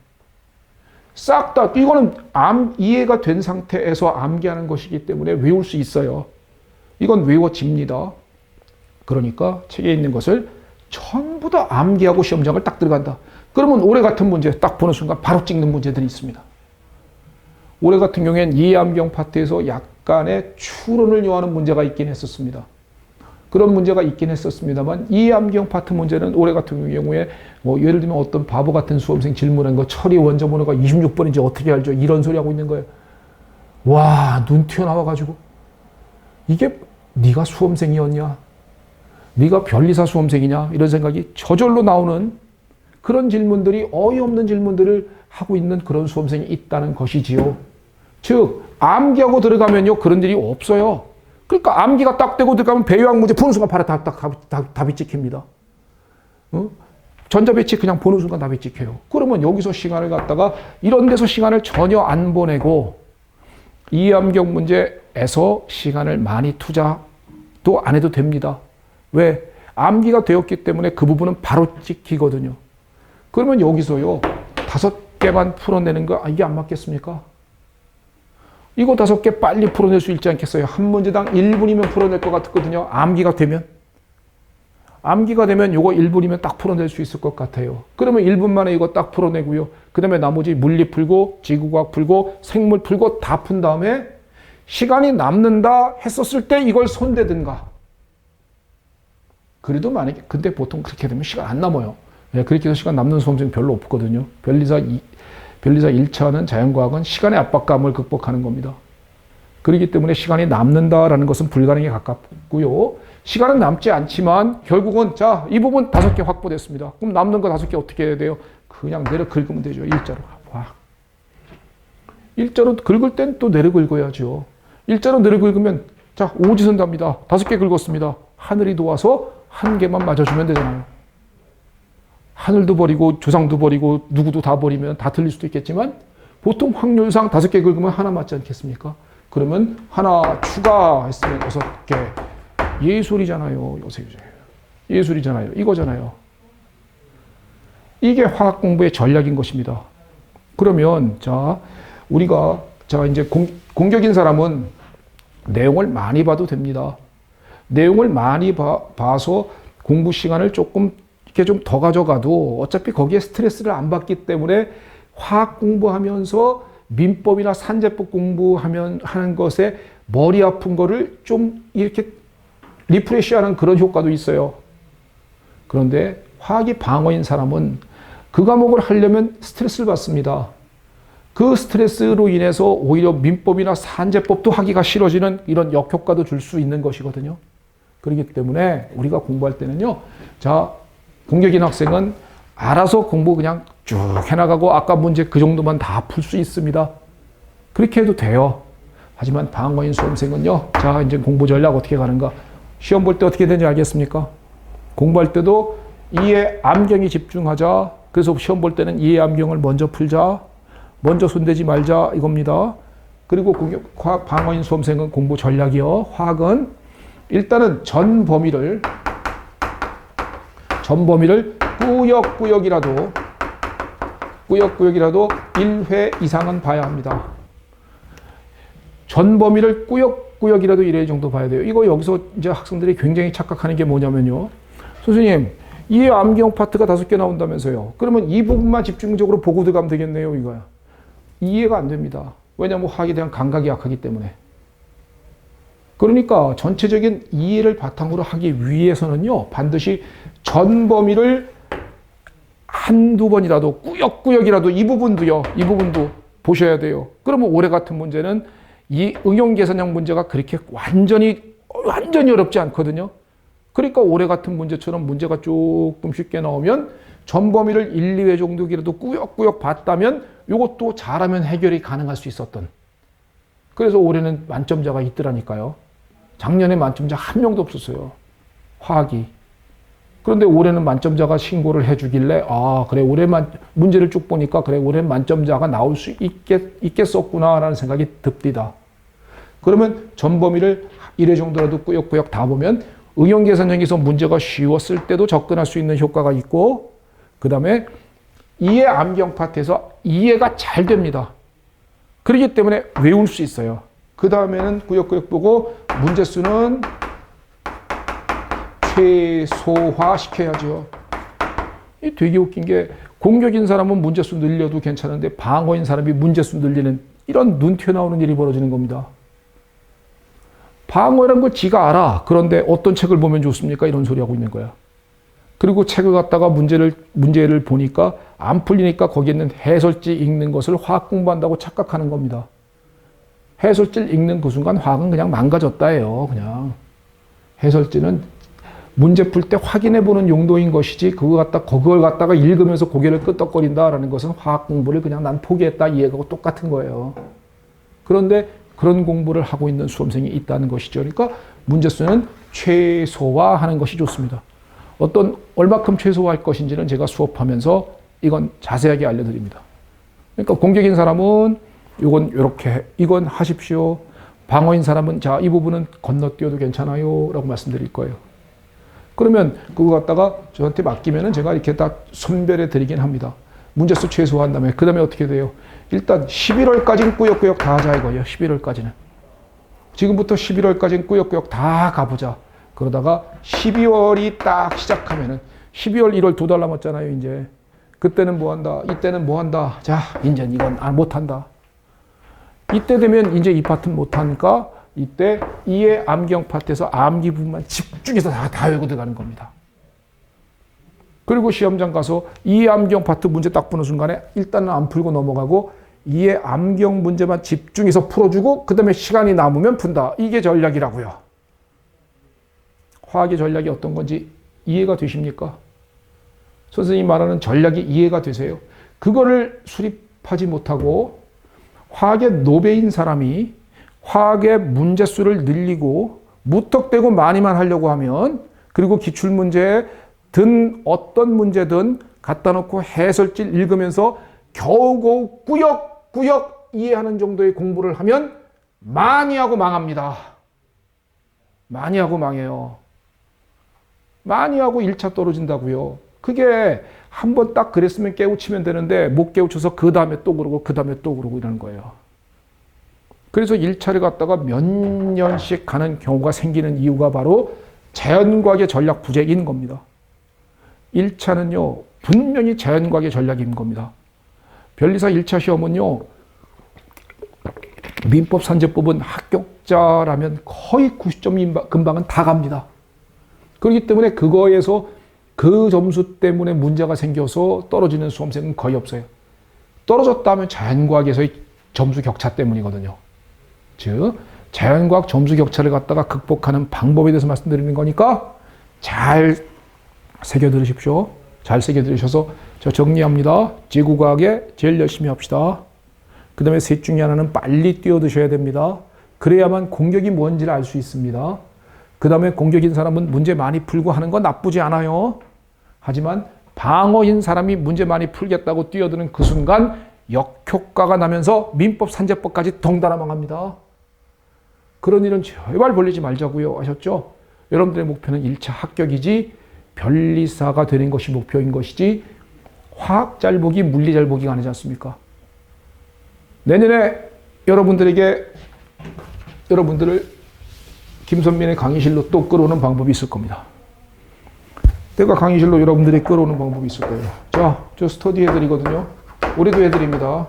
싹 다. 이거는 이해가 된 상태에서 암기하는 것이기 때문에 외울 수 있어요. 이건 외워집니다. 그러니까 책에 있는 것을 전부 다 암기하고 시험장을 딱 들어간다. 그러면 올해 같은 문제 딱 보는 순간 바로 찍는 문제들이 있습니다. 올해 같은 경우에는 이해 암기형 파트에서 약간의 추론을 요하는 문제가 있긴 했었습니다. 그런 문제가 있긴 했었습니다만 이해 암기형 파트 문제는 올해 같은 경우에 뭐 예를 들면 어떤 바보 같은 수험생 질문한 거 처리 원자번호가 26번인지 어떻게 알죠? 이런 소리 하고 있는 거예요. 와, 눈 튀어나와가지고 이게 네가 수험생이었냐? 네가 변리사 수험생이냐? 이런 생각이 저절로 나오는 그런 질문들이 어이없는 질문들을 하고 있는 그런 수험생이 있다는 것이지요. 즉 암기하고 들어가면요 그런 일이 없어요. 그러니까 암기가 딱 되고 들어가면 배유학 문제 보는 순간 바로 답이 찍힙니다. 전자배치 그냥 보는 순간 답이 찍혀요. 그러면 여기서 시간을 갖다가 이런 데서 시간을 전혀 안 보내고 이해암기형 문제에서 시간을 많이 투자도 안 해도 됩니다. 왜? 암기가 되었기 때문에 그 부분은 바로 찍히거든요. 그러면 여기서요 5개만 풀어내는 거 이게 안 맞겠습니까? 이거 5개 빨리 풀어낼 수 있지 않겠어요? 한 문제당 1분이면 풀어낼 것 같거든요. 암기가 되면 요거 1분이면 딱 풀어낼 수 있을 것 같아요. 그러면 1분 만에 이거 딱 풀어내고요. 그 다음에 나머지 물리 풀고 지구과학 풀고 생물 풀고 다 푼 다음에 시간이 남는다 했었을 때 이걸 손대든가. 그래도 만약에 근데 보통 그렇게 되면 시간 안 남아요. 그렇게 해서 시간 남는 수험생 별로 없거든요. 변리사 1차는 자연과학은 시간의 압박감을 극복하는 겁니다. 그렇기 때문에 시간이 남는다라는 것은 불가능에 가깝고요. 시간은 남지 않지만 결국은 자, 이 부분 5개 확보됐습니다. 그럼 남는 거 5개 어떻게 해야 돼요? 그냥 내려 긁으면 되죠. 일자로. 일자로 긁을 땐 또 내려 긁어야죠. 일자로 내려 긁으면 자, 오지선 답니다. 5개 긁었습니다. 하늘이 도와서 1개만 맞아주면 되잖아요. 하늘도 버리고 조상도 버리고 누구도 다 버리면 다 틀릴 수도 있겠지만 보통 확률상 5개 긁으면 하나 맞지 않겠습니까? 그러면 하나 추가했으면 6개. 예술이잖아요. 예술이잖아요. 이거잖아요. 이게 화학 공부의 전략인 것입니다. 그러면 자, 우리가 자 이제 공격인 사람은 내용을 많이 봐도 됩니다. 내용을 많이 봐서 공부 시간을 조금 이렇게 좀 더 가져가도 어차피 거기에 스트레스를 안 받기 때문에 화학 공부하면서 민법이나 산재법 하는 것에 머리 아픈 거를 좀 이렇게 리프레시하는 그런 효과도 있어요. 그런데 화학이 방어인 사람은 그 과목을 하려면 스트레스를 받습니다. 그 스트레스로 인해서 오히려 민법이나 산재법도 하기가 싫어지는 이런 역효과도 줄 수 있는 것이거든요. 그렇기 때문에 우리가 공부할 때는요. 자, 공격인 학생은 알아서 공부 그냥 쭉 해나가고 아까 문제 그 정도만 다 풀 수 있습니다. 그렇게 해도 돼요. 하지만 방어인 수험생은요. 자, 이제 공부 전략 어떻게 가는가? 시험 볼 때 어떻게 되는지 알겠습니까? 공부할 때도 이해 암경에 집중하자. 그래서 시험 볼 때는 이해 암경을 먼저 풀자. 먼저 손대지 말자 이겁니다. 그리고 방어인 수험생은 공부 전략이요. 화학은 일단은 전 범위를 꾸역꾸역이라도 1회 이상은 봐야 합니다. 전 범위를 꾸역꾸역이라도 1회 정도 봐야 돼요. 이거 여기서 이제 학생들이 굉장히 착각하는 게 뭐냐면요. 선생님, 이해 암경 파트가 5개 나온다면서요. 그러면 이 부분만 집중적으로 보고 들어가면 되겠네요, 이거야. 이해가 안 됩니다. 왜냐하면 화학에 대한 감각이 약하기 때문에. 그러니까 전체적인 이해를 바탕으로 하기 위해서는요. 반드시 전 범위를 한두 번이라도 꾸역꾸역이라도 이 부분도 보셔야 돼요. 그러면 올해 같은 문제는 이 응용 계산형 문제가 그렇게 완전히 어렵지 않거든요. 그러니까 올해 같은 문제처럼 문제가 조금 쉽게 나오면 전 범위를 1, 2회 정도라도 꾸역꾸역 봤다면 이것도 잘하면 해결이 가능할 수 있었던. 그래서 올해는 만점자가 있더라니까요. 작년에 만점자 한 명도 없었어요. 화학이. 그런데 올해는 만점자가 신고를 해주길래 그래 올해만 문제를 쭉 보니까 그래 올해 만점자가 나올 수 있겠었구나라는 생각이 듭니다. 그러면 전 범위를 1회 정도라도 꾸역꾸역 다 보면 응용계산형에서 문제가 쉬웠을 때도 접근할 수 있는 효과가 있고 그 다음에 이해 암경 파트에서 이해가 잘 됩니다. 그렇기 때문에 외울 수 있어요. 그 다음에는 꾸역꾸역 보고 문제수는 최소화시켜야죠. 이 되게 웃긴 게 공격인 사람은 문제수 늘려도 괜찮은데 방어인 사람이 문제수 늘리는 이런 눈 튀어나오는 일이 벌어지는 겁니다. 방어라는 걸 지가 알아. 그런데 어떤 책을 보면 좋습니까? 이런 소리 하고 있는 거야. 그리고 책을 갖다가 문제를 보니까 안 풀리니까 거기에 있는 해설지 읽는 것을 화학 공부한다고 착각하는 겁니다. 해설지를 읽는 그 순간 화학은 그냥 망가졌다예요. 그냥 해설지는 문제 풀 때 확인해 보는 용도인 것이지 그걸 갖다가 읽으면서 고개를 끄덕거린다라는 것은 화학 공부를 그냥 난 포기했다 이해하고 똑같은 거예요. 그런데 그런 공부를 하고 있는 수험생이 있다는 것이죠. 그러니까 문제수는 최소화하는 것이 좋습니다. 얼마큼 최소화할 것인지는 제가 수업하면서 이건 자세하게 알려드립니다. 그러니까 공격인 사람은 이건 하십시오. 방어인 사람은 자, 이 부분은 건너뛰어도 괜찮아요. 라고 말씀드릴 거예요. 그러면 그거 갖다가 저한테 맡기면은 제가 이렇게 딱 선별해 드리긴 합니다. 문제수 최소화한 다음에. 그 다음에 어떻게 돼요? 일단 11월까지는 꾸역꾸역 다 하자 이거예요. 11월까지는. 지금부터 11월까지는 꾸역꾸역 다 가보자. 그러다가 12월이 딱 시작하면은 12월, 1월 2달 남았잖아요, 이제. 그때는 뭐 한다? 이때는 뭐 한다? 자, 이제 이건 못 한다. 이때 되면 이제 이 파트는 못 하니까 이때 이해 암기형 파트에서 암기 부분만 집중해서 다 외우고 들어가는 겁니다. 그리고 시험장 가서 이해 암기형 파트 문제 딱 보는 순간에 일단은 안 풀고 넘어가고 이해 암기형 문제만 집중해서 풀어주고 그 다음에 시간이 남으면 푼다. 이게 전략이라고요. 화학의 전략이 어떤 건지 이해가 되십니까? 선생님이 말하는 전략이 이해가 되세요? 그거를 수립하지 못하고 화학의 노베인 사람이 화학의 문제수를 늘리고 무턱대고 많이만 하려고 하면 그리고 기출문제에 든 어떤 문제든 갖다 놓고 해설지를 읽으면서 겨우겨우 꾸역꾸역 이해하는 정도의 공부를 하면 많이 하고 망합니다. 많이 하고 망해요. 많이 하고 1차 떨어진다고요. 그게 한번 딱 그랬으면 깨우치면 되는데 못 깨우쳐서 그 다음에 또 그러고 그 다음에 또 그러고 이러는 거예요. 그래서 1차를 갖다가 몇 년씩 가는 경우가 생기는 이유가 바로 자연과학의 전략 부재인 겁니다. 1차는요 분명히 자연과학의 전략인 겁니다. 변리사 1차 시험은요 민법 산재법은 합격자라면 거의 90점 금방은 다 갑니다. 그렇기 때문에 그거에서 그 점수 때문에 문제가 생겨서 떨어지는 수험생은 거의 없어요. 떨어졌다 하면 자연과학에서의 점수 격차 때문이거든요. 즉 자연과학 점수 격차를 갖다가 극복하는 방법에 대해서 말씀드리는 거니까 잘 새겨 들으십시오. 잘 새겨 들으셔서 저 정리합니다. 지구과학에 제일 열심히 합시다. 그 다음에 셋 중에 하나는 빨리 뛰어드셔야 됩니다. 그래야만 공격이 뭔지를 알 수 있습니다. 그 다음에 공격인 사람은 문제 많이 풀고 하는 건 나쁘지 않아요. 하지만 방어인 사람이 문제 많이 풀겠다고 뛰어드는 그 순간 역효과가 나면서 민법 산재법까지 덩달아 망합니다. 그런 일은 제발 벌리지 말자고요. 아셨죠? 여러분들의 목표는 1차 합격이지 변리사가 되는 것이 목표인 것이지 화학 잘 보기, 물리 잘 보기가 아니지 않습니까? 내년에 여러분들을 김선민의 강의실로 또 끌어오는 방법이 있을 겁니다. 내가 강의실로 여러분들이 끌어오는 방법이 있을 거예요. 자, 저 스터디 해드리거든요. 올해도 해드립니다.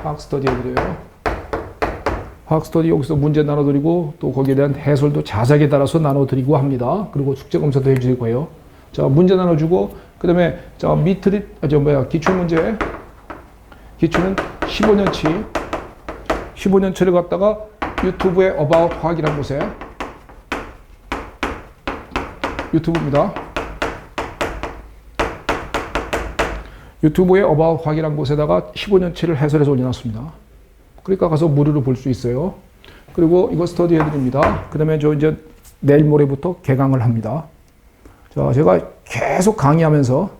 화학 스터디 해드려요. 화학 스터디 여기서 문제 나눠드리고 또 거기에 대한 해설도 자세하게 따라서 나눠드리고 합니다. 그리고 숙제 검사도 해드릴 거예요. 자, 문제 나눠주고 그 다음에 자 기출문제. 기출은 15년치를 갖다가 유튜브에 About 화학이라는 곳에 유튜브입니다. 유튜브에 About 화학이라는 곳에다가 15년치를 해설해서 올려놨습니다. 그러니까 가서 무료로 볼 수 있어요. 그리고 이거 스터디 해드립니다. 그 다음에 저 이제 내일 모레부터 개강을 합니다. 자, 제가 계속 강의하면서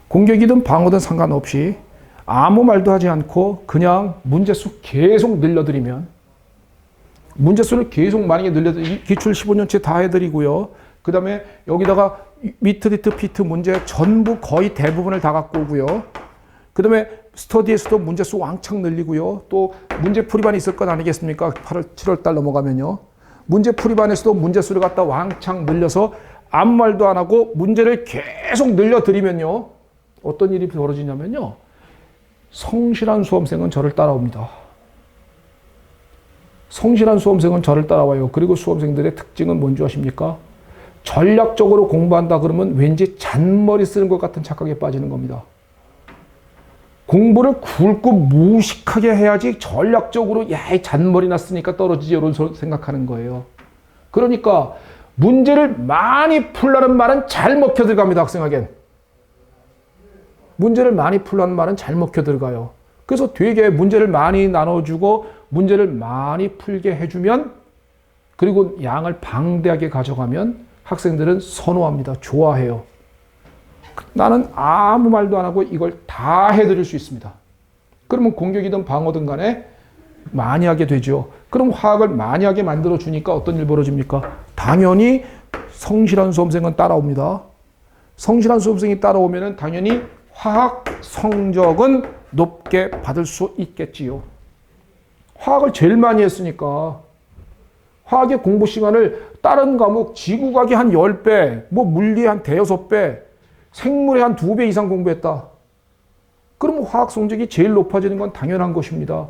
공격이든 방어든 상관없이 아무 말도 하지 않고 그냥 문제수 계속 늘려드리면 문제수를 계속 만약에 늘려드리면 기출 15년치 다 해드리고요. 그 다음에 여기다가 미트리트 피트 문제 전부 거의 대부분을 다 갖고 오고요. 그 다음에 스터디에서도 문제수 왕창 늘리고요. 또 문제풀이반이 있을 것 아니겠습니까? 8월, 7월 달 넘어가면요. 문제풀이반에서도 문제수를 갖다 왕창 늘려서 아무 말도 안 하고 문제를 계속 늘려드리면요. 어떤 일이 벌어지냐면요. 성실한 수험생은 저를 따라옵니다. 성실한 수험생은 저를 따라와요. 그리고 수험생들의 특징은 뭔지 아십니까? 전략적으로 공부한다 그러면 왠지 잔머리 쓰는 것 같은 착각에 빠지는 겁니다. 공부를 굵고 무식하게 해야지 전략적으로 야, 이 잔머리나 쓰니까 떨어지지 이런 생각하는 거예요. 그러니까 문제를 많이 풀라는 말은 잘 먹혀 들어갑니다. 학생에겐. 문제를 많이 풀라는 말은 잘 먹혀 들어가요. 그래서 되게 문제를 많이 나눠주고 문제를 많이 풀게 해주면 그리고 양을 방대하게 가져가면 학생들은 선호합니다. 좋아해요. 나는 아무 말도 안 하고 이걸 다 해드릴 수 있습니다. 그러면 공격이든 방어든 간에 많이 하게 되죠. 그럼 화학을 많이 하게 만들어 주니까 어떤 일 벌어집니까? 당연히 성실한 수험생은 따라옵니다. 성실한 수험생이 따라오면 당연히 화학 성적은 높게 받을 수 있겠지요. 화학을 제일 많이 했으니까. 화학의 공부 시간을 다른 과목 지구과학이 한 10배, 뭐 물리의 한 대여섯 배, 생물의 한 2배 이상 공부했다. 그럼 화학 성적이 제일 높아지는 건 당연한 것입니다.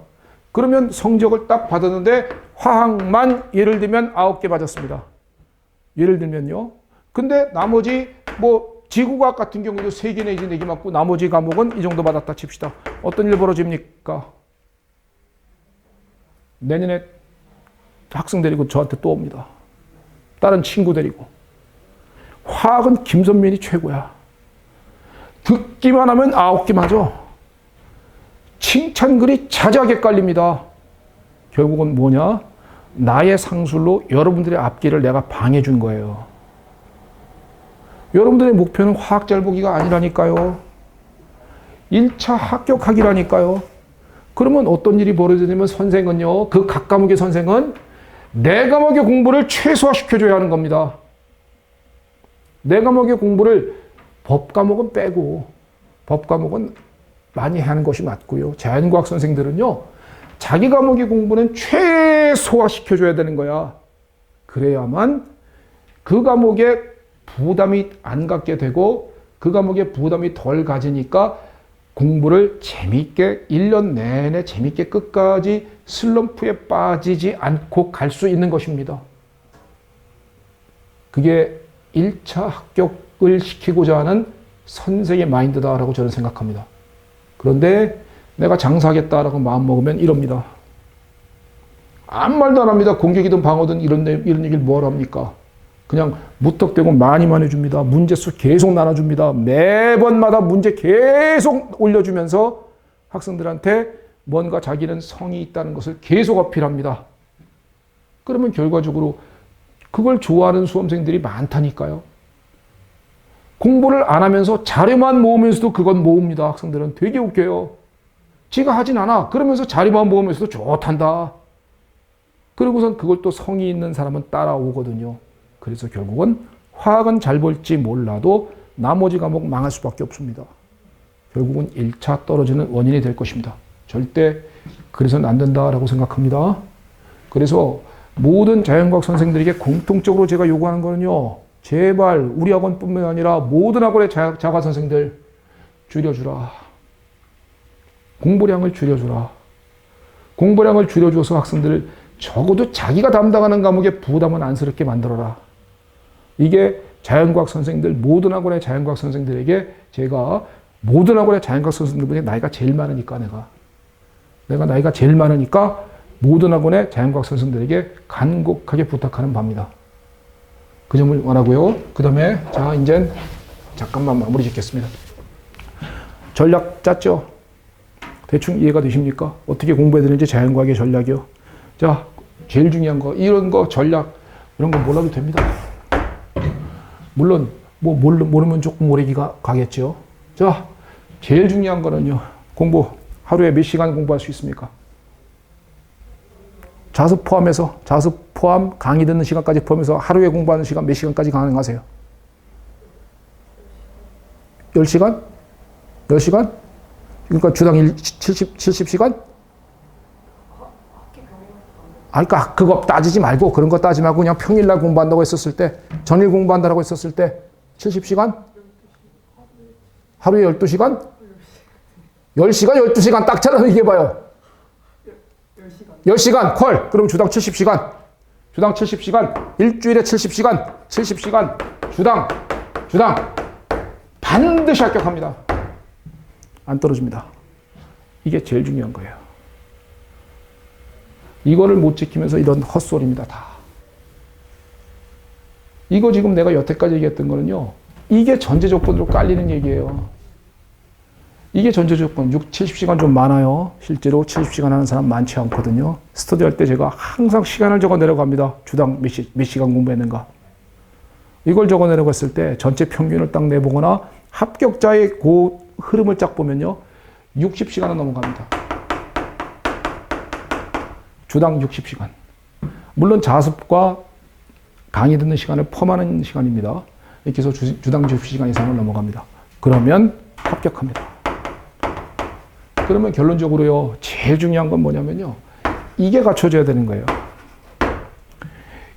그러면 성적을 딱 받았는데 화학만 예를 들면 9개 맞았습니다. 예를 들면요. 근데 나머지 뭐 지구과학 같은 경우도 3개 내지 4개 맞고 나머지 과목은 이 정도 받았다 칩시다. 어떤 일 벌어집니까? 내년에 학생 데리고 저한테 또 옵니다. 다른 친구 데리고. 화학은 김선민이 최고야. 듣기만 하면 9개 맞아. 칭찬글이 자자하게 깔립니다. 결국은 뭐냐? 나의 상술로 여러분들의 앞길을 내가 방해 준 거예요. 여러분들의 목표는 화학 잘 보기가 아니라니까요. 1차 합격하기라니까요. 그러면 어떤 일이 벌어지냐면 선생은요, 그 각 과목의 선생은 내 과목의 공부를 최소화시켜줘야 하는 겁니다. 내 과목의 공부를 법 과목은 빼고, 법 과목은 많이 하는 것이 맞고요. 자연과학 선생들은요, 자기 과목의 공부는 최소화시켜줘야 되는 거야. 그래야만 그 과목에 부담이 안 갖게 되고, 그 과목에 부담이 덜 가지니까 공부를 재미있게 1년 내내 재미있게 끝까지 슬럼프에 빠지지 않고 갈 수 있는 것입니다. 그게 1차 합격을 시키고자 하는 선생의 마인드다라고 저는 생각합니다. 그런데 내가 장사하겠다라고 마음먹으면 이럽니다. 아무 말도 안 합니다. 공격이든 방어든 이런 얘기를 뭘 합니까? 그냥 무턱대고 많이만 해줍니다. 문제수 계속 나눠줍니다. 매번마다 문제 계속 올려주면서 학생들한테 뭔가 자기는 성이 있다는 것을 계속 어필합니다. 그러면 결과적으로 그걸 좋아하는 수험생들이 많다니까요. 공부를 안 하면서 자료만 모으면서도 그건 모읍니다. 학생들은 되게 웃겨요. 지가 하진 않아. 그러면서 자료만 모으면서도 좋단다. 그리고선 그걸 또 성의 있는 사람은 따라오거든요. 그래서 결국은 화학은 잘 볼지 몰라도 나머지 과목 망할 수밖에 없습니다. 결국은 1차 떨어지는 원인이 될 것입니다. 절대 그래서는 안 된다라고 생각합니다. 그래서 모든 자연과학 선생들에게 공통적으로 제가 요구하는 거는요. 제발 우리 학원뿐만 아니라 모든 학원의 자과 선생들 줄여주라. 공부량을 줄여주라. 공부량을 줄여줘서 학생들을 적어도 자기가 담당하는 과목에 부담은 안스럽게 만들어라. 이게 자연과학 선생들, 모든 학원의 자연과학 선생들에게 제가 모든 학원의 자연과학 선생들보다 나이가 제일 많으니까 내가 나이가 제일 많으니까 모든 학원의 자연과학 선생들에게 간곡하게 부탁하는 바입니다. 그 점을 원하고요. 그 다음에 자 이제 잠깐만 마무리 짓겠습니다. 전략 짰죠? 대충 이해가 되십니까? 어떻게 공부해야 되는지 자연과학의 전략이요. 자, 제일 중요한 거 이런 거 전략 이런 거 몰라도 됩니다. 물론 뭐 모르면 조금 오래 가겠죠. 자, 제일 중요한 거는요. 공부 하루에 몇 시간 공부할 수 있습니까? 자습 포함해서 자습 포함 강의 듣는 시간까지 포함해서 하루에 공부하는 시간 몇 시간까지 가능하세요? 10시간? 10시간? 그러니까 주당 70시간? 그러니까 그거 따지지 말고 그런 거 따지지 말고 그냥 평일날 공부한다고 했었을 때 전일 공부한다고 했었을 때 70시간? 하루에 12시간? 10시간? 12시간 딱 잘라서 얘기해봐요. 10시간 콜. 그럼 주당 70시간. 주당 70시간. 일주일에 70시간. 70시간. 주당. 반드시 합격합니다. 안 떨어집니다. 이게 제일 중요한 거예요. 이거를 못 지키면서 이런 헛소리입니다. 다. 이거 지금 내가 여태까지 얘기했던 거는요. 이게 전제 조건으로 깔리는 얘기예요. 이게 전제 조건. 70시간 좀 많아요. 실제로 70시간 하는 사람 많지 않거든요. 스터디 할 때 제가 항상 시간을 적어 내려갑니다. 주당 몇 시간 공부했는가. 이걸 적어 내려갔을 때 전체 평균을 딱 내보거나 합격자의 그 흐름을 쫙 보면요. 60시간은 넘어갑니다. 주당 60시간. 물론 자습과 강의 듣는 시간을 포함하는 시간입니다. 이렇게 해서 주당 60시간 이상을 넘어갑니다. 그러면 합격합니다. 그러면 결론적으로요, 제일 중요한 건 뭐냐면요, 이게 갖춰져야 되는 거예요.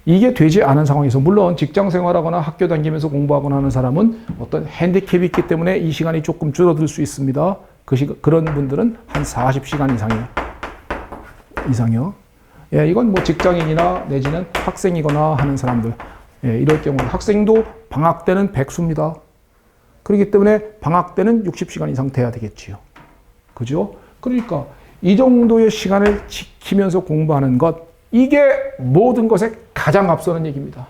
이게 되지 않은 상황에서, 물론 직장 생활하거나 학교 다니면서 공부하거나 하는 사람은 어떤 핸디캡이 있기 때문에 이 시간이 조금 줄어들 수 있습니다. 그런 분들은 한 40시간 이상이요. 예, 이건 뭐 직장인이나 내지는 학생이거나 하는 사람들, 예, 이럴 경우 학생도 방학 때는 백수입니다. 그렇기 때문에 방학 때는 60시간 이상 돼야 되겠지요. 그죠? 그러니까 이 정도의 시간을 지키면서 공부하는 것, 이게 모든 것에 가장 앞서는 얘기입니다.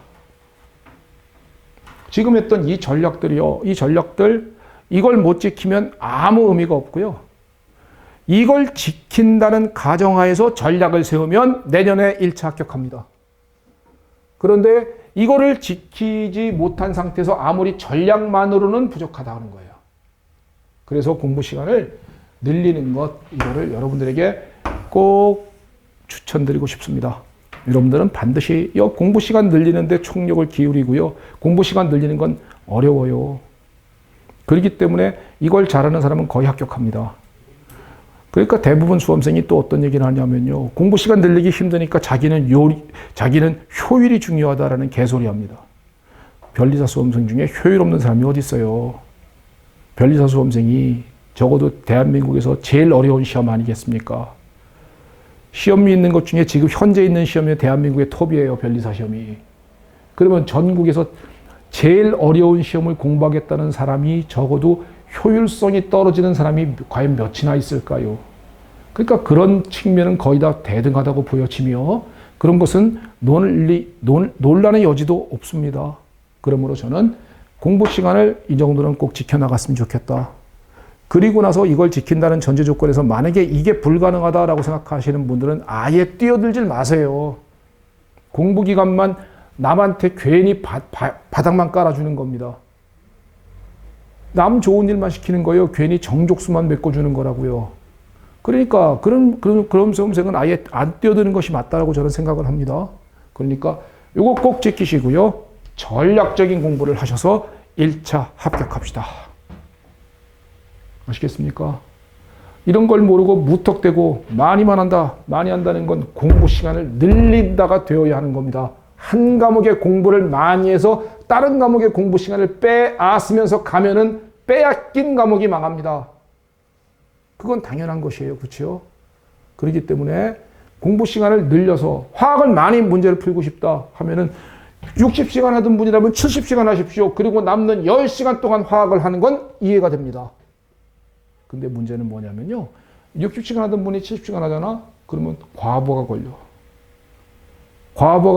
지금 했던 이 전략들이요, 이 전략들, 이걸 못 지키면 아무 의미가 없고요. 이걸 지킨다는 가정하에서 전략을 세우면 내년에 1차 합격합니다. 그런데 이거를 지키지 못한 상태에서 아무리 전략만으로는 부족하다는 거예요. 그래서 공부 시간을 늘리는 것, 이거를 여러분들에게 꼭 추천드리고 싶습니다. 여러분들은 반드시 이 공부 시간 늘리는데 총력을 기울이고요. 공부 시간 늘리는 건 어려워요. 그렇기 때문에 이걸 잘하는 사람은 거의 합격합니다. 그러니까 대부분 수험생이 또 어떤 얘기를 하냐면요, 공부 시간 늘리기 힘드니까 자기는 효율이 중요하다라는 개소리 합니다. 변리사 수험생 중에 효율 없는 사람이 어디 있어요? 변리사 수험생이 적어도 대한민국에서 제일 어려운 시험 아니겠습니까? 시험이 있는 것 중에 지금 현재 있는 시험이 대한민국의 톱이에요, 변리사 시험이. 그러면 전국에서 제일 어려운 시험을 공부하겠다는 사람이 적어도 효율성이 떨어지는 사람이 과연 몇이나 있을까요? 그러니까 그런 측면은 거의 다 대등하다고 보여지며, 그런 것은 논란의 여지도 없습니다. 그러므로 저는 공부 시간을 이 정도는 꼭 지켜나갔으면 좋겠다. 그리고 나서 이걸 지킨다는 전제 조건에서 만약에 이게 불가능하다라고 생각하시는 분들은 아예 뛰어들질 마세요. 공부 기간만 남한테 괜히 바닥만 깔아주는 겁니다. 남 좋은 일만 시키는 거예요. 괜히 정족수만 메꿔주는 거라고요. 그러니까 그런 수험생은 아예 안 뛰어드는 것이 맞다라고 저는 생각을 합니다. 그러니까 이거 꼭 지키시고요. 전략적인 공부를 하셔서 1차 합격합시다. 아시겠습니까? 이런 걸 모르고 무턱대고 많이 한다는 건 공부 시간을 늘린다가 되어야 하는 겁니다. 한 과목의 공부를 많이 해서 다른 과목의 공부 시간을 빼앗으면서 가면은 빼앗긴 과목이 망합니다. 그건 당연한 것이에요. 그렇죠? 그렇기 때문에 공부 시간을 늘려서 화학을 많이 문제를 풀고 싶다 하면은 60시간 하던 분이라면 70시간 하십시오. 그리고 남는 10시간 동안 화학을 하는 건 이해가 됩니다. 근데 문제는 뭐냐면요, 60시간 하던 분이 70시간 하잖아? 그러면 과부하가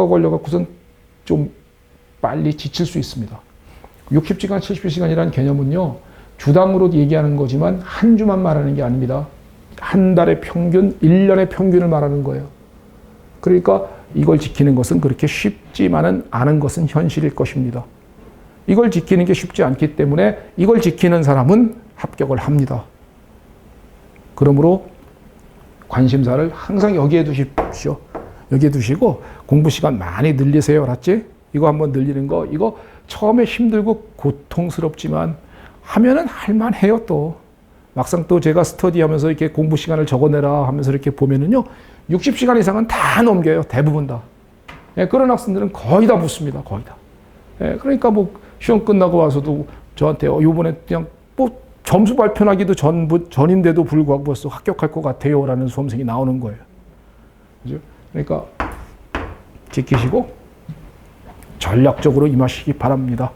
걸려갖고선 좀 빨리 지칠 수 있습니다. 60시간, 70시간이라는 개념은요, 주당으로 얘기하는 거지만 한 주만 말하는 게 아닙니다. 한 달의 평균, 1년의 평균을 말하는 거예요. 그러니까 이걸 지키는 것은 그렇게 쉽지만은 않은 것은 현실일 것입니다. 이걸 지키는 게 쉽지 않기 때문에 이걸 지키는 사람은 합격을 합니다. 그러므로 관심사를 항상 여기에 두십시오. 여기에 두시고 공부 시간 많이 늘리세요. 알았지? 이거 한번 늘리는 거, 이거 처음에 힘들고 고통스럽지만 하면은 할만해요. 또 막상 또 제가 스터디하면서 이렇게 공부 시간을 적어내라 하면서 이렇게 보면은요, 60시간 이상은 다 넘겨요. 대부분 다. 예, 그런 학생들은 거의 다 붙습니다. 거의 다. 예, 그러니까 뭐 시험 끝나고 와서도 저한테 요번에 그냥 뭐 점수 발표하기도 전인데도 불구하고 벌써 합격할 것 같아요 라는 수험생이 나오는 거예요. 그죠? 그러니까 지키시고 전략적으로 임하시기 바랍니다.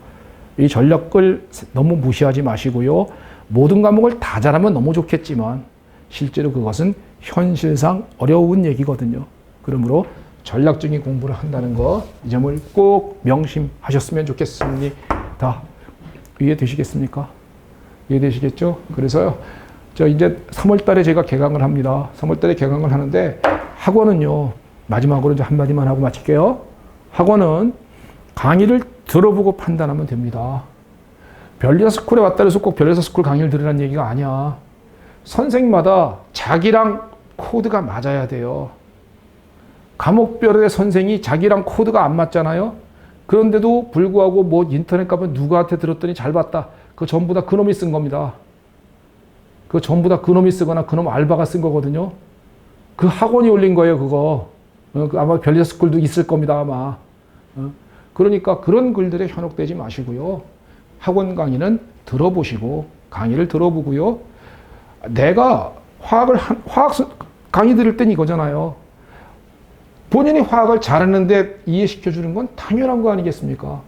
이 전략을 너무 무시하지 마시고요. 모든 과목을 다 잘하면 너무 좋겠지만 실제로 그것은 현실상 어려운 얘기거든요. 그러므로 전략적인 공부를 한다는 거, 이 점을 꼭 명심하셨으면 좋겠습니다. 이해되시겠습니까? 이해되시겠죠? 그래서요, 저 이제 3월 달에 제가 개강을 합니다. 3월 달에 개강을 하는데 학원은요, 마지막으로 이제 한마디만 하고 마칠게요. 학원은 강의를 들어보고 판단하면 됩니다. 변리사 스쿨에 왔다 해서 꼭 변리사 스쿨 강의를 들으라는 얘기가 아니야. 선생마다 자기랑 코드가 맞아야 돼요. 과목별의 선생이 자기랑 코드가 안 맞잖아요. 그런데도 불구하고 뭐 인터넷 가면 누구한테 들었더니 잘 봤다. 그거 전부 다 그놈이 쓴 겁니다. 그거 전부 다 그놈이 쓰거나 그놈 알바가 쓴 거거든요. 그 학원이 올린 거예요, 그거. 아마 별리사 스쿨도 있을 겁니다, 아마. 그러니까 그런 글들에 현혹되지 마시고요. 학원 강의는 들어보시고, 강의를 들어보고요. 내가 화학 강의 들을 땐 이거잖아요. 본인이 화학을 잘하는데 이해시켜 주는 건 당연한 거 아니겠습니까?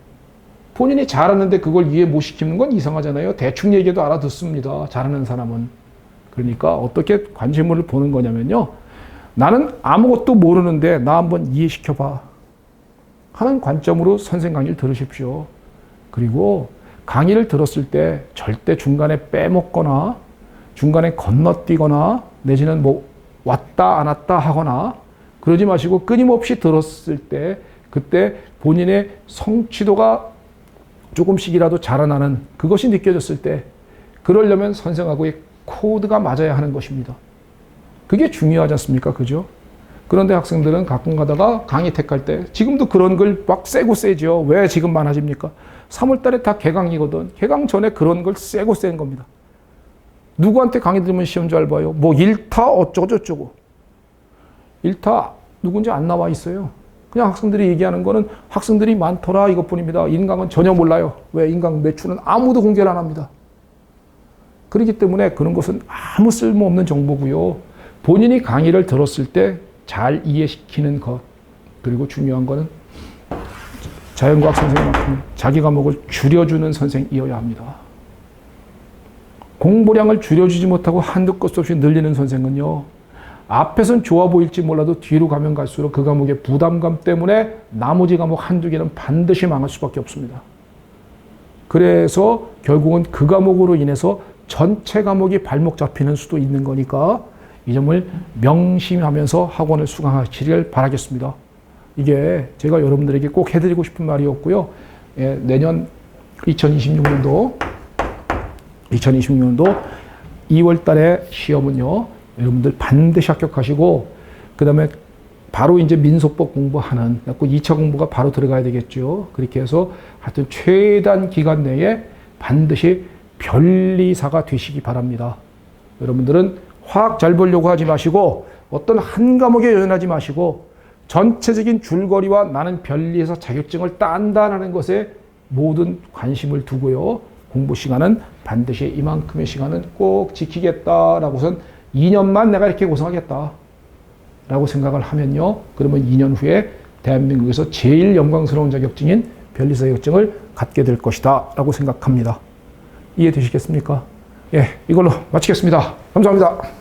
본인이 잘하는데 그걸 이해 못 시키는 건 이상하잖아요. 대충 얘기해도 알아듣습니다. 잘하는 사람은. 그러니까 어떻게 관심을 보는 거냐면요. 나는 아무것도 모르는데 나 한번 이해시켜 봐. 하는 관점으로 선생 강의를 들으십시오. 그리고 강의를 들었을 때 절대 중간에 빼먹거나 중간에 건너뛰거나 내지는 뭐 왔다 안 왔다 하거나 그러지 마시고 끊임없이 들었을 때 그때 본인의 성취도가 조금씩이라도 자라나는 그것이 느껴졌을 때 그러려면 선생하고의 코드가 맞아야 하는 것입니다. 그게 중요하지 않습니까? 그죠? 그런데 학생들은 가끔 가다가 강의 택할 때 지금도 그런 글 막 세고 세죠. 왜 지금 많아집니까? 3월 달에 다 개강이거든. 개강 전에 그런 걸 세고 센 겁니다. 누구한테 강의 들으면 시험 잘 봐요? 뭐 일타 어쩌고저쩌고. 일타 누군지 안 나와 있어요. 그냥 학생들이 얘기하는 거는 학생들이 많더라 이것뿐입니다. 인강은 전혀 몰라요. 왜? 인강 매출은 아무도 공개를 안 합니다. 그렇기 때문에 그런 것은 아무 쓸모없는 정보고요. 본인이 강의를 들었을 때 잘 이해시키는 것. 그리고 중요한 거는 자연과학 선생님만큼 자기 과목을 줄여주는 선생이어야 합니다. 공부량을 줄여주지 못하고 한두 끝 없이 늘리는 선생은요. 앞에선 좋아 보일지 몰라도 뒤로 가면 갈수록 그 과목의 부담감 때문에 나머지 과목 한두 개는 반드시 망할 수밖에 없습니다. 그래서 결국은 그 과목으로 인해서 전체 과목이 발목 잡히는 수도 있는 거니까 이 점을 명심하면서 학원을 수강하시길 바라겠습니다. 이게 제가 여러분들에게 꼭 해드리고 싶은 말이었고요. 예, 내년 2026년도 2월 달에 시험은요. 여러분들 반드시 합격하시고 그 다음에 바로 이제 민소법 공부하는 2차 공부가 바로 들어가야 되겠죠. 그렇게 해서 하여튼 최단 기간 내에 반드시 변리사가 되시기 바랍니다. 여러분들은 화학 잘 보려고 하지 마시고 어떤 한 과목에 연연하지 마시고 전체적인 줄거리와 나는 변리에서 자격증을 딴다라는 것에 모든 관심을 두고요. 공부 시간은 반드시 이만큼의 시간은 꼭 지키겠다라고선 2년만 내가 이렇게 고생하겠다 라고 생각을 하면요. 그러면 2년 후에 대한민국에서 제일 영광스러운 자격증인 변리사 자격증을 갖게 될 것이다 라고 생각합니다. 이해되시겠습니까? 예, 이걸로 마치겠습니다. 감사합니다.